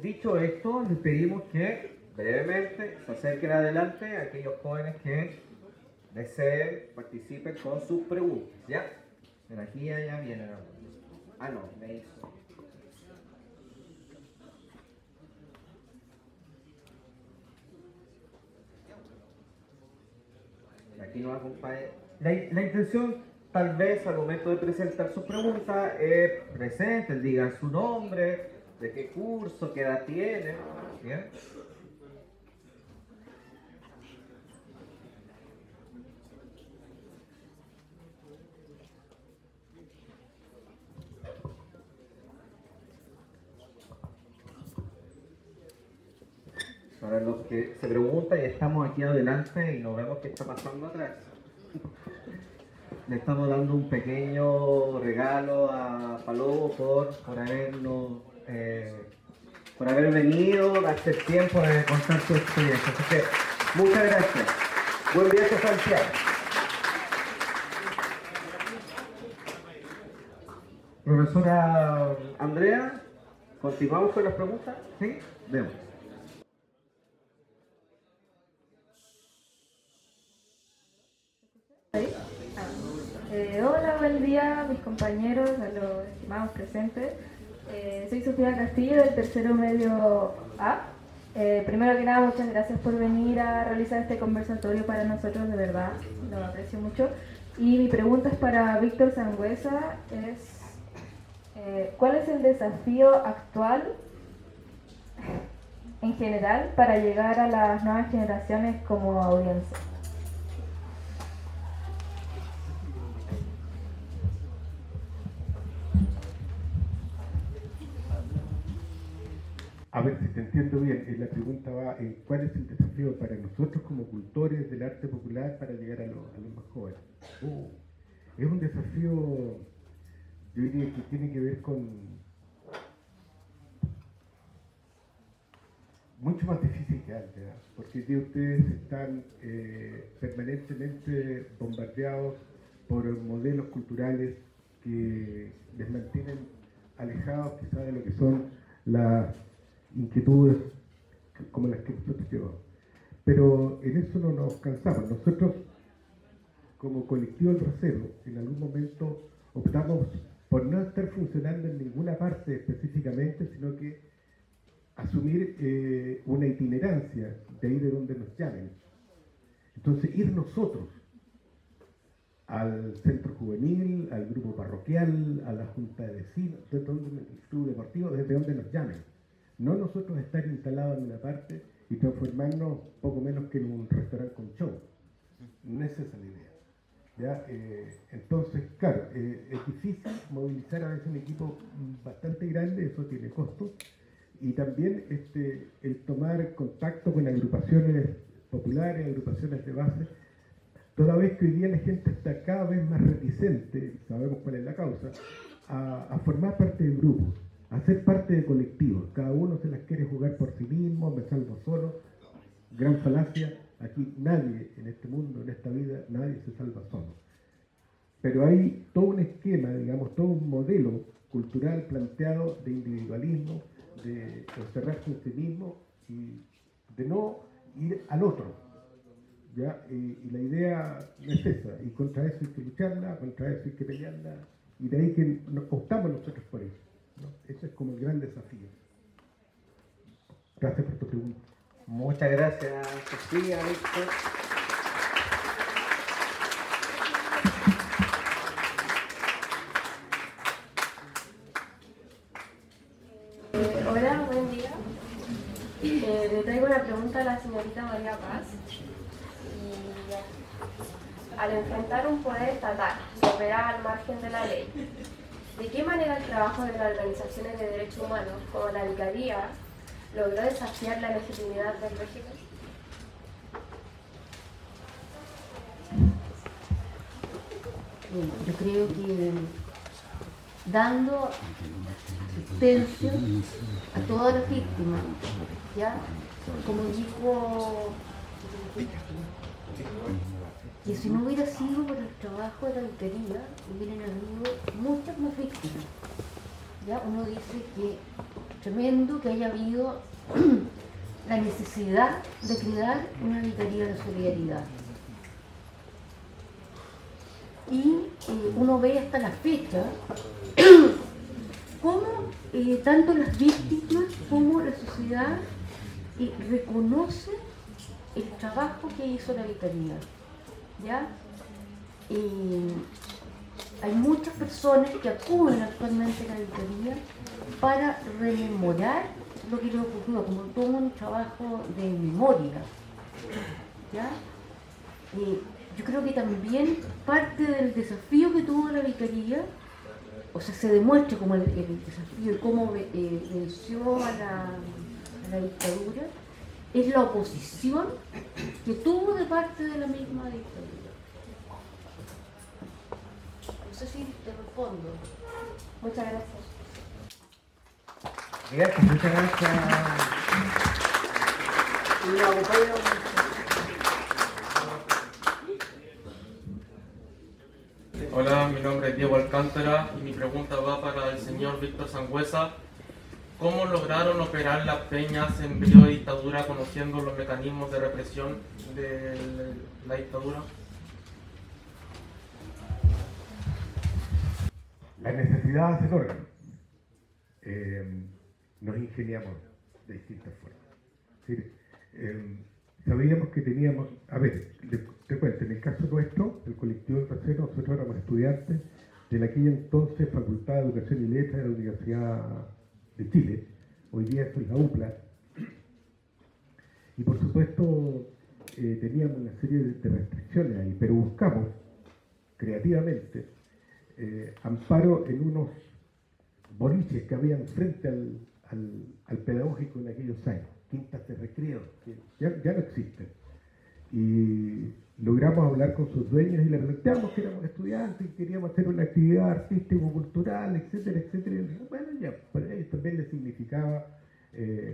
dicho esto, les pedimos que brevemente se acerquen adelante a aquellos jóvenes que deseen, participen con sus preguntas. ¿Ya? Pero aquí ya vienen algunos. Ah, no, me hizo. Aquí nos acompaña. La intención, tal vez al momento de presentar sus preguntas, es presenten, digan su nombre, de qué curso, qué edad tienen, ¿bien? Para los que se preguntan, y estamos aquí adelante y no vemos qué está pasando atrás. Le estamos dando un pequeño regalo a Palobo por haber venido, darse el tiempo de contar su experiencia. Así que, muchas gracias. Buen viaje a Santiago. Profesora Andrea, ¿continuamos con las preguntas? ¿Sí? Vemos. Hola, buen día mis compañeros, a los estimados presentes. Soy Sofía Castillo del tercero medio A. Primero que nada, muchas gracias por venir a realizar este conversatorio para nosotros, de verdad, lo aprecio mucho. Y mi pregunta es para Víctor Sangüesa, ¿cuál es el desafío actual en general para llegar a las nuevas generaciones como audiencia? A ver si te entiendo bien, la pregunta va en cuál es el desafío para nosotros como cultores del arte popular para llegar a los más jóvenes. Es un desafío, yo diría que tiene que ver con mucho más difícil que antes, ¿eh? Porque ustedes están permanentemente bombardeados por modelos culturales que les mantienen alejados quizás de lo que son las inquietudes como las que nosotros llevamos. Pero en eso no nos cansamos. Nosotros, como colectivo El Rosero, en algún momento optamos por no estar funcionando en ninguna parte específicamente, sino que asumir una itinerancia de ahí de donde nos llamen. Entonces, ir nosotros al centro juvenil, al grupo parroquial, a la junta de vecinos, desde donde, el club deportivo, desde donde nos llamen. No nosotros estar instalados en una parte y transformarnos poco menos que en un restaurante con show. No es esa la idea. ¿Ya? Entonces, claro, es difícil movilizar a veces un equipo bastante grande, eso tiene costos. Y también el tomar contacto con agrupaciones populares, agrupaciones de base, toda vez que hoy día la gente está cada vez más reticente, sabemos cuál es la causa, a formar parte de grupos, a ser parte de colectivos. Cada uno se las quiere jugar por sí mismo, me salvo solo. Gran falacia, aquí nadie en este mundo, en esta vida, nadie se salva solo. Pero hay todo un esquema, digamos, todo un modelo cultural planteado de individualismo, de encerrarse en sí mismo y de no ir al otro. ¿Ya? Y la idea es esa, y contra eso hay que lucharla, contra eso hay que pelearla, y de ahí que nos optamos nosotros por eso, ¿no? Ese es como el gran desafío. Gracias por tu pregunta. Muchas gracias, Sofía, Víctor. Hola, buen día. Le traigo una pregunta a la señorita María Paz. Al enfrentar un poder estatal que opera al margen de la ley, ¿de qué manera el trabajo de las organizaciones de derechos humanos, como la Vicaría, logró desafiar la legitimidad del régimen? Yo creo que dando asistencia a todas las víctimas, ¿ya? Como dijo, que si no hubiera sido por el trabajo de la Vicaría, hubieran habido muchas más víctimas. ¿Ya? Uno dice que tremendo que haya habido la necesidad de crear una Vicaría de Solidaridad. Y uno ve hasta la fecha cómo tanto las víctimas como la sociedad reconoce el trabajo que hizo la Vicaría. ¿Ya? Hay muchas personas que acuden actualmente a la Vicaría para rememorar lo que les ocurrió, como todo un trabajo de memoria. ¿Ya? Yo creo que también parte del desafío que tuvo la Vicaría, o sea, se demuestra como el desafío y cómo venció a la dictadura, es la oposición que tuvo de parte de la misma dictadura. No sé si te respondo. Muchas gracias. Gracias, muchas gracias. Hola, mi nombre es Diego Alcántara y mi pregunta va para el señor Víctor Sangüesa. ¿Cómo lograron operar las peñas en periodo de dictadura conociendo los mecanismos de represión de la dictadura? La necesidad hace el órgano. Nos ingeniamos de distintas formas. Es decir, sabíamos que teníamos, a ver, te cuento, en el caso nuestro, el colectivo del Trasero, nosotros éramos estudiantes de la aquella entonces Facultad de Educación y Letras de la Universidad de Chile, hoy día eso es la UPLA, y por supuesto teníamos una serie de restricciones ahí, pero buscamos creativamente amparo en unos boliches que habían frente al pedagógico en aquellos años, quintas de recreo, que ya no existen. Y logramos hablar con sus dueños y les planteamos que éramos estudiantes y queríamos hacer una actividad artístico-cultural, etcétera, etcétera. Y dijimos, bueno, ya, para ellos también les significaba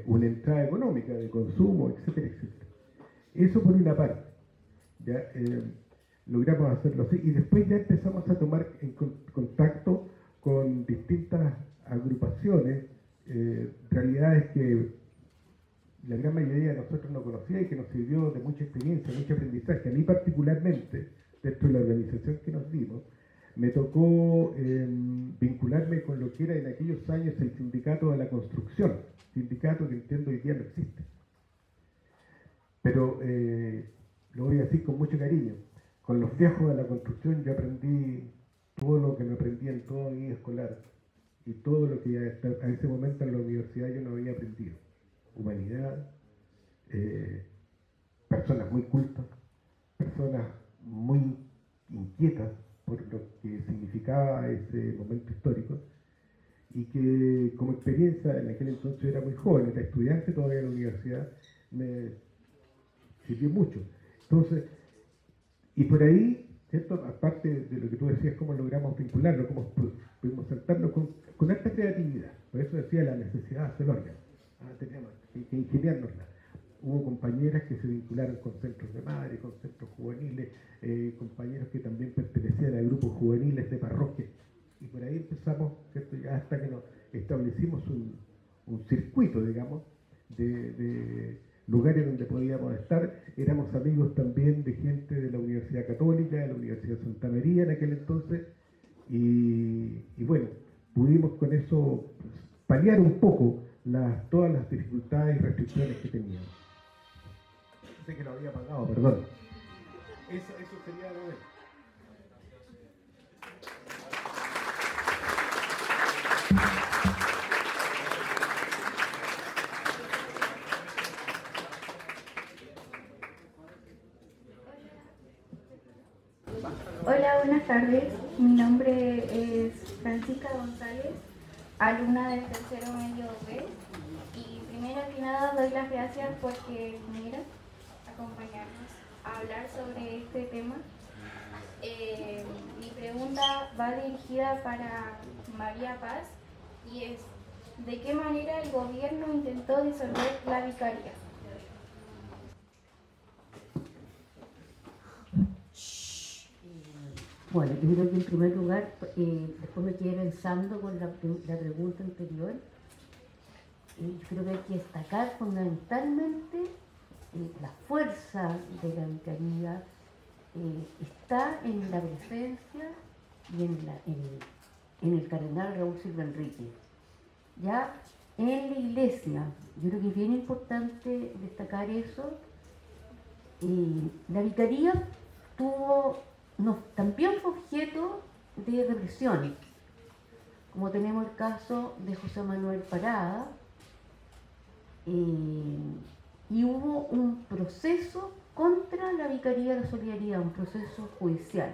una entrada económica de consumo, etcétera, etcétera. Eso por una parte. Ya, logramos hacerlo así y después ya empezamos a tomar contacto con distintas agrupaciones, realidades que la gran mayoría de nosotros no conocía y que nos sirvió de mucha experiencia, mucho aprendizaje. A mí particularmente, dentro de la organización que nos dimos, me tocó vincularme con lo que era en aquellos años el Sindicato de la Construcción, sindicato que entiendo hoy día no existe. Pero lo voy a decir con mucho cariño. Con los viejos de la construcción yo aprendí todo lo que me aprendí en toda mi vida escolar y todo lo que a ese momento en la universidad yo no había aprendido. Humanidad, personas muy cultas, personas muy inquietas por lo que significaba ese momento histórico y que como experiencia en aquel entonces era muy joven, era estudiante todavía en la universidad, me sirvió mucho. Entonces, y por ahí, ¿cierto? Aparte de lo que tú decías, cómo logramos vincularlo, cómo pudimos saltarlo con alta creatividad. Por eso decía la necesidad de hacer el órgano. Teníamos que ingeniárnosla. Hubo compañeras que se vincularon con centros de madre, con centros juveniles, compañeros que también pertenecían a grupos juveniles de parroquia. Y por ahí empezamos, ¿cierto? Ya hasta que nos establecimos un circuito, digamos, de lugares donde podíamos estar. Éramos amigos también de gente de la Universidad Católica, de la Universidad de Santa María en aquel entonces, y bueno, pudimos con eso paliar un poco todas las dificultades y restricciones que teníamos. Sé que lo había pagado, perdón. Eso sería lo de... Hola, buenas tardes. Mi nombre es Francisca González, alumna del tercero medio B. Y primero que nada doy las gracias porque vinieron a acompañarnos a hablar sobre este tema. Mi pregunta va dirigida para María Paz y es: ¿de qué manera el gobierno intentó disolver la vicaría? Bueno, yo creo que en primer lugar, después me quedé pensando con la pregunta anterior. Yo creo que hay que destacar fundamentalmente la fuerza de la vicaría está en la presencia y en el cardenal Raúl Silva Enrique. Ya en la iglesia, yo creo que es bien importante destacar eso. La vicaría también fue objeto de represiones, como tenemos el caso de José Manuel Parada, y hubo un proceso contra la Vicaría de la Solidaridad, un proceso judicial.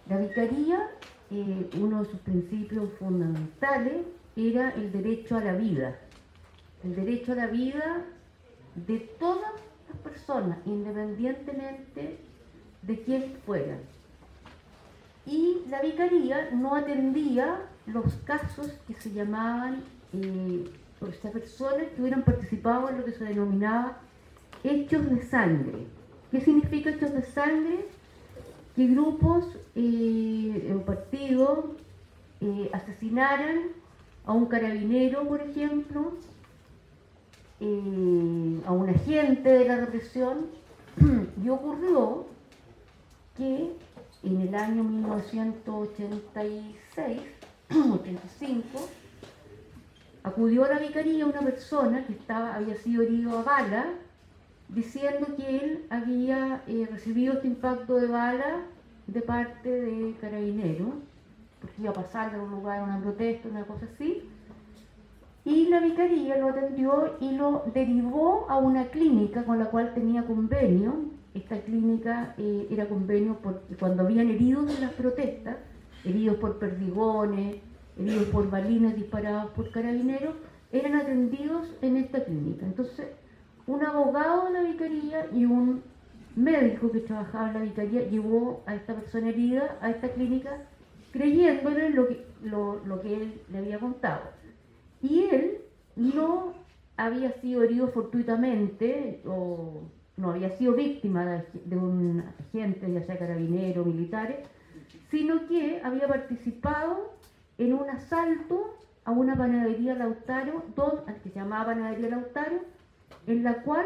La vicaría, uno de sus principios fundamentales era el derecho a la vida. El derecho a la vida de todas las personas, independientemente de quién fueran. Y la vicaría no atendía los casos que se llamaban por estas personas que hubieran participado en lo que se denominaba hechos de sangre. ¿Qué significa hechos de sangre? Que grupos o partidos asesinaran a un carabinero, por ejemplo, a un agente de la represión, y ocurrió que en el año 1986, 85, acudió a la vicaría una persona que había sido herido a bala, diciendo que él había recibido este impacto de bala de parte de carabineros, porque iba a pasar de un lugar a una protesta, una cosa así, y la vicaría lo atendió y lo derivó a una clínica con la cual tenía convenio. Esta clínica era convenio porque cuando habían heridos en las protestas, heridos por perdigones, heridos por balines disparados por carabineros, eran atendidos en esta clínica. Entonces, un abogado de la vicaría y un médico que trabajaba en la vicaría llevó a esta persona herida a esta clínica creyéndole lo que él le había contado. Y él no había sido herido fortuitamente o no había sido víctima de un agente, ya sea carabinero o militares, sino que había participado en un asalto a una panadería Lautaro, que se llamaba Panadería Lautaro, en la cual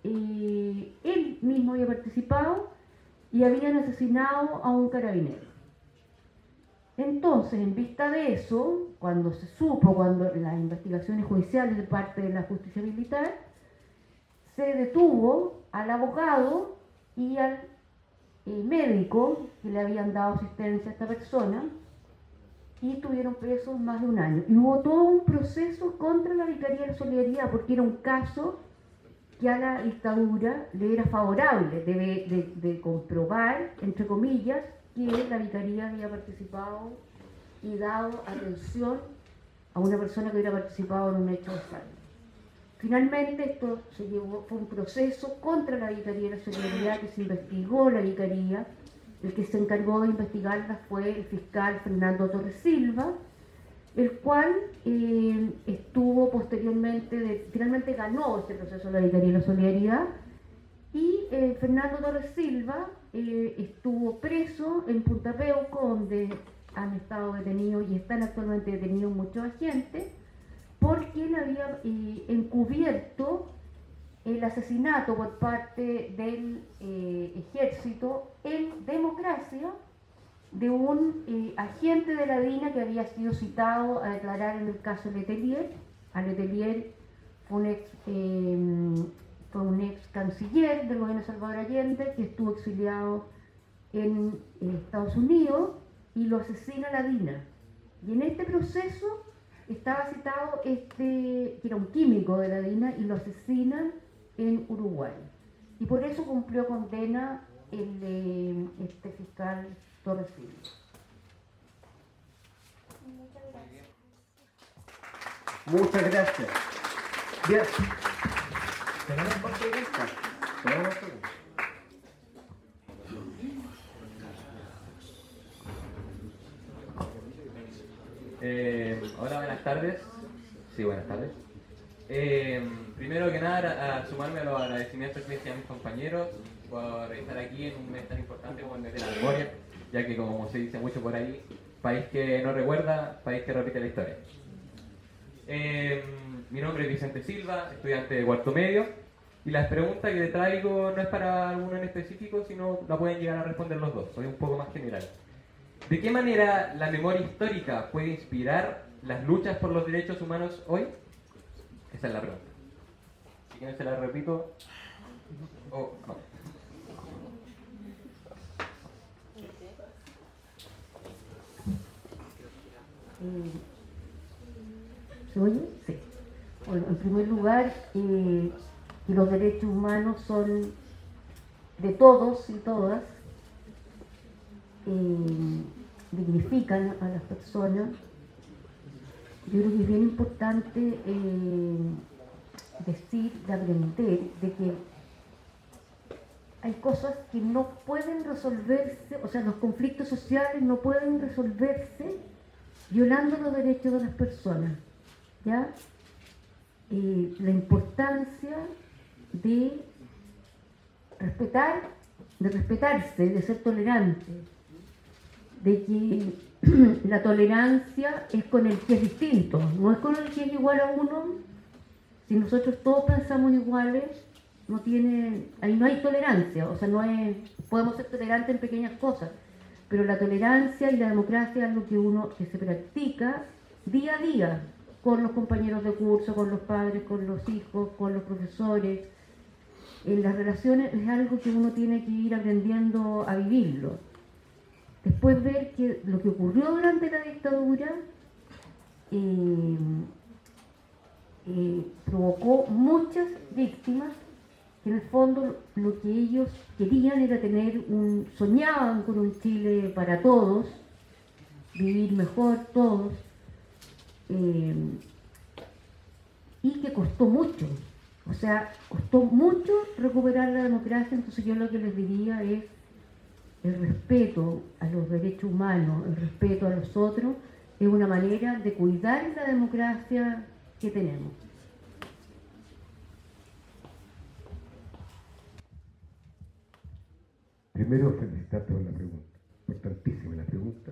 él mismo había participado y habían asesinado a un carabinero. Entonces, en vista de eso, cuando las investigaciones judiciales de parte de la justicia militar, se detuvo al abogado y al médico que le habían dado asistencia a esta persona y estuvieron presos más de un año. Y hubo todo un proceso contra la Vicaría de la Solidaridad porque era un caso que a la dictadura le era favorable de comprobar, entre comillas, que la Vicaría había participado y dado atención a una persona que hubiera participado en un hecho de sangre. Finalmente esto fue un proceso contra la Vicaría de la Solidaridad que se investigó la Vicaría. El que se encargó de investigarla fue el fiscal Fernando Torres Silva, el cual estuvo posteriormente, finalmente ganó este proceso de la Vicaría de la Solidaridad, y Fernando Torres Silva estuvo preso en Punta Peuco, donde han estado detenidos y están actualmente detenidos muchos agentes, porque él había encubierto el asesinato por parte del ejército en democracia de un agente de la DINA que había sido citado a declarar en el caso Letelier. Letelier fue un ex canciller del gobierno de Salvador Allende que estuvo exiliado en Estados Unidos y lo asesina la DINA. Y en este proceso estaba citado que era un químico de la DINA y lo asesinan en Uruguay. Y por eso cumplió condena este fiscal Torres Silva. Muchas gracias. Bien. ¿Tenemos más preguntas? ¿Tenemos preguntas? Hola, buenas tardes. Sí, buenas tardes. Primero que nada, a sumarme a los agradecimientos que les hice a mis compañeros por estar aquí en un mes tan importante como el mes de la memoria, ya que, como se dice mucho por ahí, país que no recuerda, país que repite la historia. Mi nombre es Vicente Silva, estudiante de cuarto medio, y las preguntas que te traigo no es para alguno en específico, sino la pueden llegar a responder los dos, soy un poco más general. ¿De qué manera la memoria histórica puede inspirar las luchas por los derechos humanos hoy? Esa es la pregunta. Si quieren se la repito. No. ¿Se oye? Sí. Bueno, en primer lugar, que los derechos humanos son de todos y todas, dignifican a las personas. Yo creo que es bien importante decir, de aprender, de que hay cosas que no pueden resolverse, o sea, los conflictos sociales no pueden resolverse violando los derechos de las personas, ¿ya? La importancia de respetar, de respetarse, de ser tolerante, de que la tolerancia es con el que es distinto, no es con el que es igual a uno. Si nosotros todos pensamos iguales, ahí no hay tolerancia, o sea, podemos ser tolerantes en pequeñas cosas, pero la tolerancia y la democracia es algo que se practica día a día, con los compañeros de curso, con los padres, con los hijos, con los profesores. En las relaciones es algo que uno tiene que ir aprendiendo a vivirlo. Después ver que lo que ocurrió durante la dictadura provocó muchas víctimas, que en el fondo lo que ellos querían era soñaban con un Chile para todos, vivir mejor todos, y que costó mucho. O sea, costó mucho recuperar la democracia. Entonces yo lo que les diría es el respeto a los derechos humanos, el respeto a los otros, es una manera de cuidar la democracia que tenemos. Primero, felicitarte por la pregunta, importantísima la pregunta,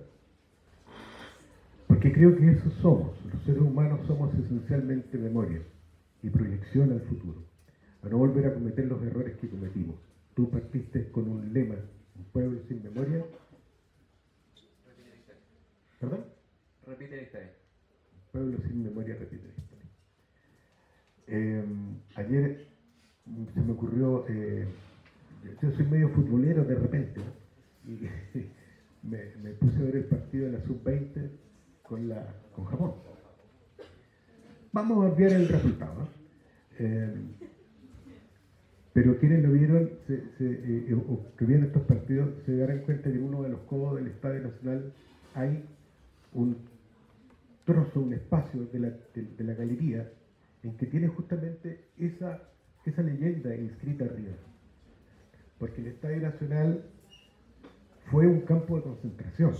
porque creo que eso somos. Los seres humanos somos esencialmente memoria y proyección al futuro, a no volver a cometer los errores que cometimos. Tú partiste con un lema, un pueblo sin memoria. ¿Perdón? Repite la historia. Un pueblo sin memoria repite la historia. Ayer se me ocurrió, yo soy medio futbolero de repente, ¿no? Y me puse a ver el partido de la Sub-20 con Japón. Vamos a obviar el resultado, ¿no? Pero quienes lo vieron o que vieron estos partidos se darán cuenta que en uno de los codos del Estadio Nacional hay un trozo, un espacio de la galería en que tiene justamente esa leyenda inscrita arriba. Porque el Estadio Nacional fue un campo de concentración.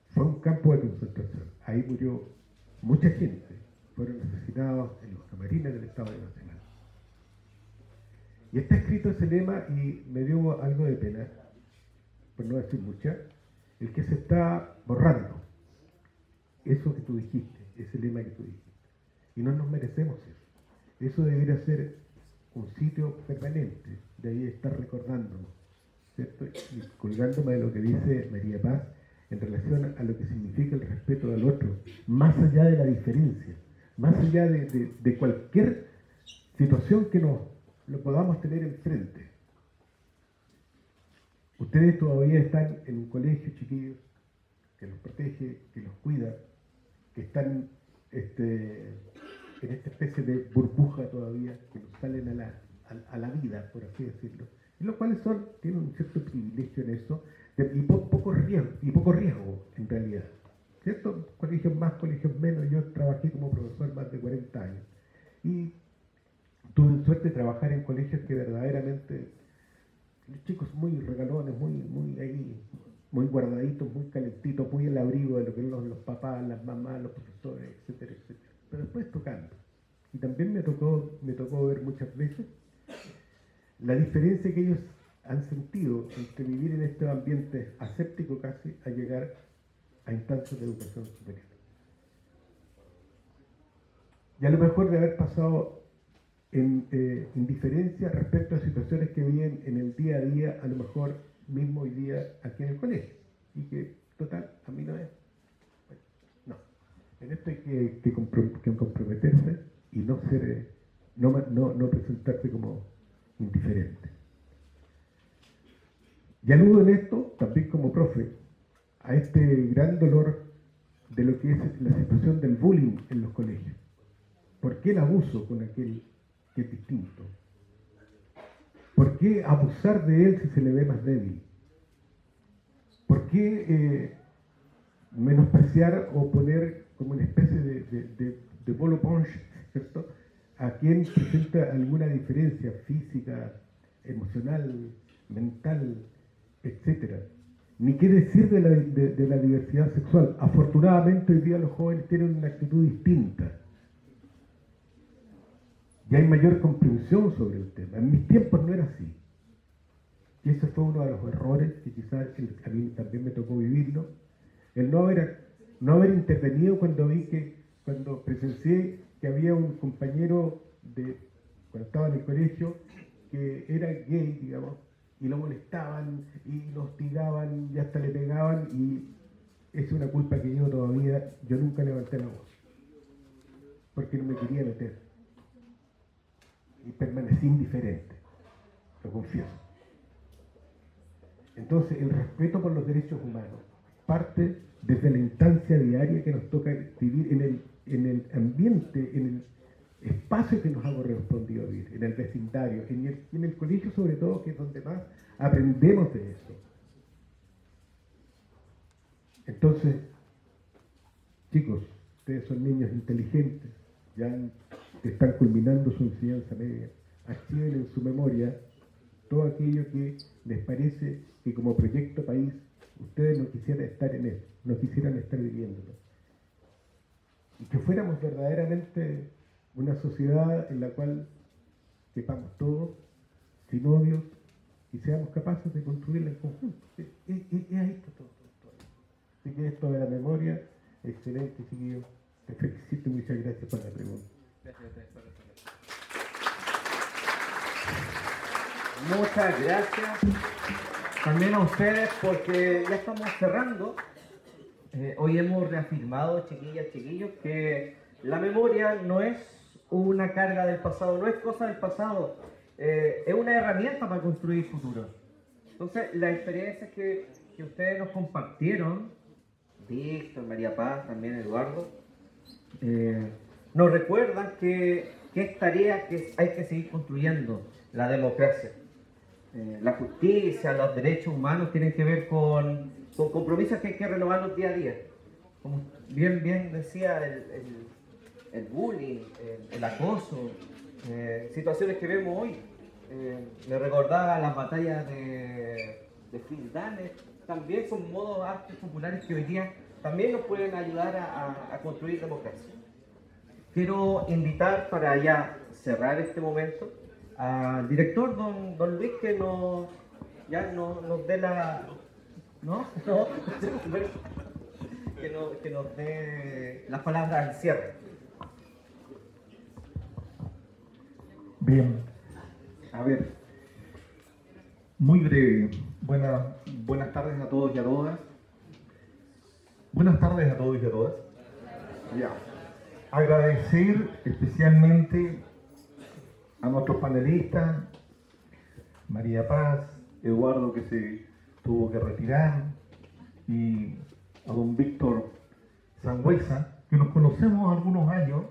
Fue un campo de concentración. Ahí murió mucha gente. Fueron asesinados en los camarines del Estadio Nacional. Y está escrito ese lema y me dio algo de pena, por no decir mucha, el que se está borrando. Eso que tú dijiste, ese lema que tú dijiste. Y no nos merecemos eso. Eso debería ser un sitio permanente, de ahí estar recordándonos, ¿cierto? Y colgándome de lo que dice María Paz en relación a lo que significa el respeto al otro, más allá de la diferencia, más allá de cualquier situación que lo podamos tener enfrente. Ustedes todavía están en un colegio, chiquillos, que los protege, que los cuida, que están en esta especie de burbuja todavía, que nos salen a la vida, por así decirlo, y los cuales tienen un cierto privilegio en eso, y poco riesgo en realidad, ¿cierto? Colegios más, colegios menos. Yo trabajé como profesor más de 40 años, y tuve suerte de trabajar en colegios que verdaderamente, los chicos muy regalones, muy guardaditos, muy calentitos, muy al abrigo de lo que los papás, las mamás, los profesores, etcétera, etcétera. Pero después tocando. Y también me tocó ver muchas veces la diferencia que ellos han sentido entre vivir en este ambiente aséptico casi a llegar a instancias de educación superior. Y a lo mejor de haber pasado en indiferencia respecto a situaciones que viven en el día a día, a lo mejor mismo hoy día aquí en el colegio. Y que, total, a mí no es. Bueno, no. En esto hay que comprometerse y no ser, no presentarse como indiferente. Y aludo en esto, también como profe, a este gran dolor de lo que es la situación del bullying en los colegios. ¿Por qué el abuso con aquel que es distinto? ¿Por qué abusar de él si se le ve más débil? ¿Por qué menospreciar o poner como una especie de bolo punch, ¿cierto?, a quien presenta alguna diferencia física, emocional, mental, etc. Ni qué decir de la diversidad sexual. Afortunadamente hoy día los jóvenes tienen una actitud distinta. Y hay mayor comprensión sobre el tema. En mis tiempos no era así. Y ese fue uno de los errores que quizás a mí también me tocó vivirlo. El no haber intervenido cuando presencié que había un compañero cuando estaba en el colegio que era gay, digamos, y lo molestaban y lo hostigaban y hasta le pegaban, y es una culpa que yo todavía, yo nunca levanté la voz, porque no me quería meter. Y permanecí indiferente, lo confieso. Entonces, el respeto por los derechos humanos parte desde la instancia diaria que nos toca vivir en el ambiente, en el espacio que nos ha correspondido vivir, en el vecindario, en el colegio sobre todo, que es donde más aprendemos de eso. Entonces, chicos, ustedes son niños inteligentes, ya están culminando su enseñanza media, archiven en su memoria todo aquello que les parece que como proyecto país ustedes no quisieran estar en él, no quisieran estar viviéndolo. Y que fuéramos verdaderamente una sociedad en la cual quepamos todos, sin odios, y seamos capaces de construirla en conjunto. Es esto todo. Así que esto de la memoria, excelente, chiquillos. Te felicito y muchas gracias por la pregunta. Muchas gracias también a ustedes, porque ya estamos cerrando. Hoy hemos reafirmado, chiquillas, chiquillos, que la memoria no es una carga del pasado, no es cosa del pasado, es una herramienta para construir futuro. Entonces, las experiencias que ustedes nos compartieron, Víctor, María Paz, también Eduardo, nos recuerdan que es tarea que hay que seguir construyendo la democracia. La justicia, los derechos humanos tienen que ver con compromisos que hay que renovarlos día a día. Como bien decía, el bullying, el acoso, situaciones que vemos hoy. Me recordaba las batallas de Fildanes, también son modos artes populares que hoy día también nos pueden ayudar a construir democracia. Quiero invitar para ya cerrar este momento al director, don Luis, que nos dé la... ¿No? que nos dé las palabras al cierre. Bien, a ver, muy breve. Buenas tardes a todos y a todas. Buenas tardes a todos y a todas. Ya. Agradecer especialmente a nuestros panelistas, María Paz, Eduardo, que se tuvo que retirar, y a don Víctor Sangüesa, que nos conocemos algunos años,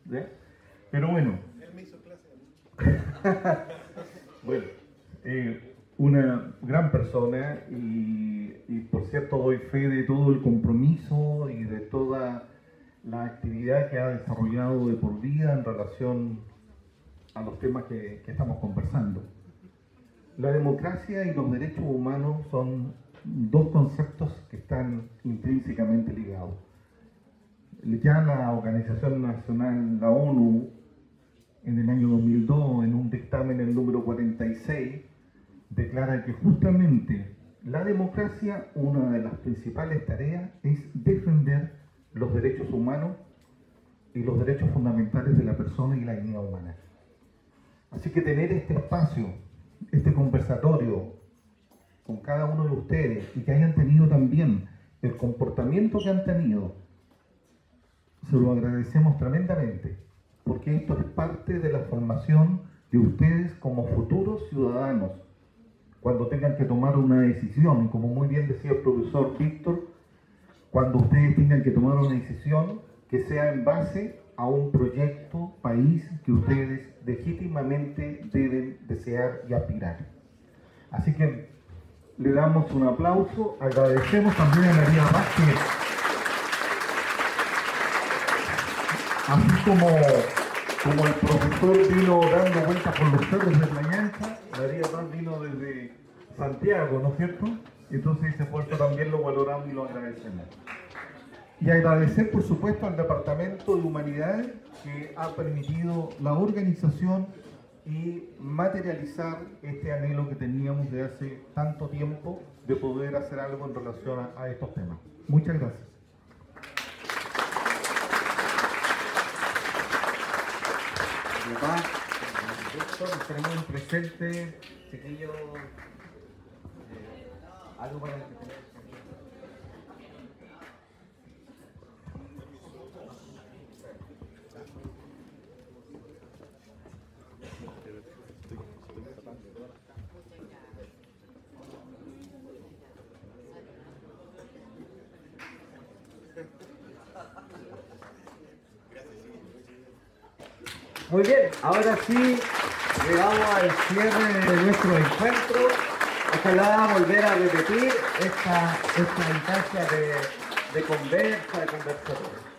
¿ya? Pero bueno. Él me hizo clase. Bueno, una gran persona, y por cierto doy fe de todo el compromiso y de toda la actividad que ha desarrollado de por vida en relación a los temas que estamos conversando. La democracia y los derechos humanos son dos conceptos que están intrínsecamente ligados. Ya la Organización Nacional, la ONU, en el año 2002, en un dictamen, el número 46, declara que justamente la democracia, una de las principales tareas, es defender los derechos humanos y los derechos fundamentales de la persona y la dignidad humana. Así que tener este espacio, este conversatorio con cada uno de ustedes, y que hayan tenido también el comportamiento que han tenido, se lo agradecemos tremendamente, porque esto es parte de la formación de ustedes como futuros ciudadanos, cuando tengan que tomar una decisión, como muy bien decía el profesor Víctor, cuando ustedes tengan que tomar una decisión que sea en base a un proyecto país que ustedes legítimamente deben desear y aspirar. Así que le damos un aplauso, agradecemos también a María Vázquez, así como como el profesor vino dando vueltas por los cerros de Mañanza, María Paz vino desde Santiago, ¿no es cierto? Entonces ese esfuerzo también lo valoramos y lo agradecemos. Y agradecer, por supuesto, al Departamento de Humanidades que ha permitido la organización y materializar este anhelo que teníamos de hace tanto tiempo de poder hacer algo en relación a estos temas. Muchas gracias. Tenemos un presente, chiquillo, algo para el que tenemos. Muy bien, ahora sí llegamos al cierre de nuestro encuentro. Ojalá volver a repetir esta instancia de conversa, de conversatorio.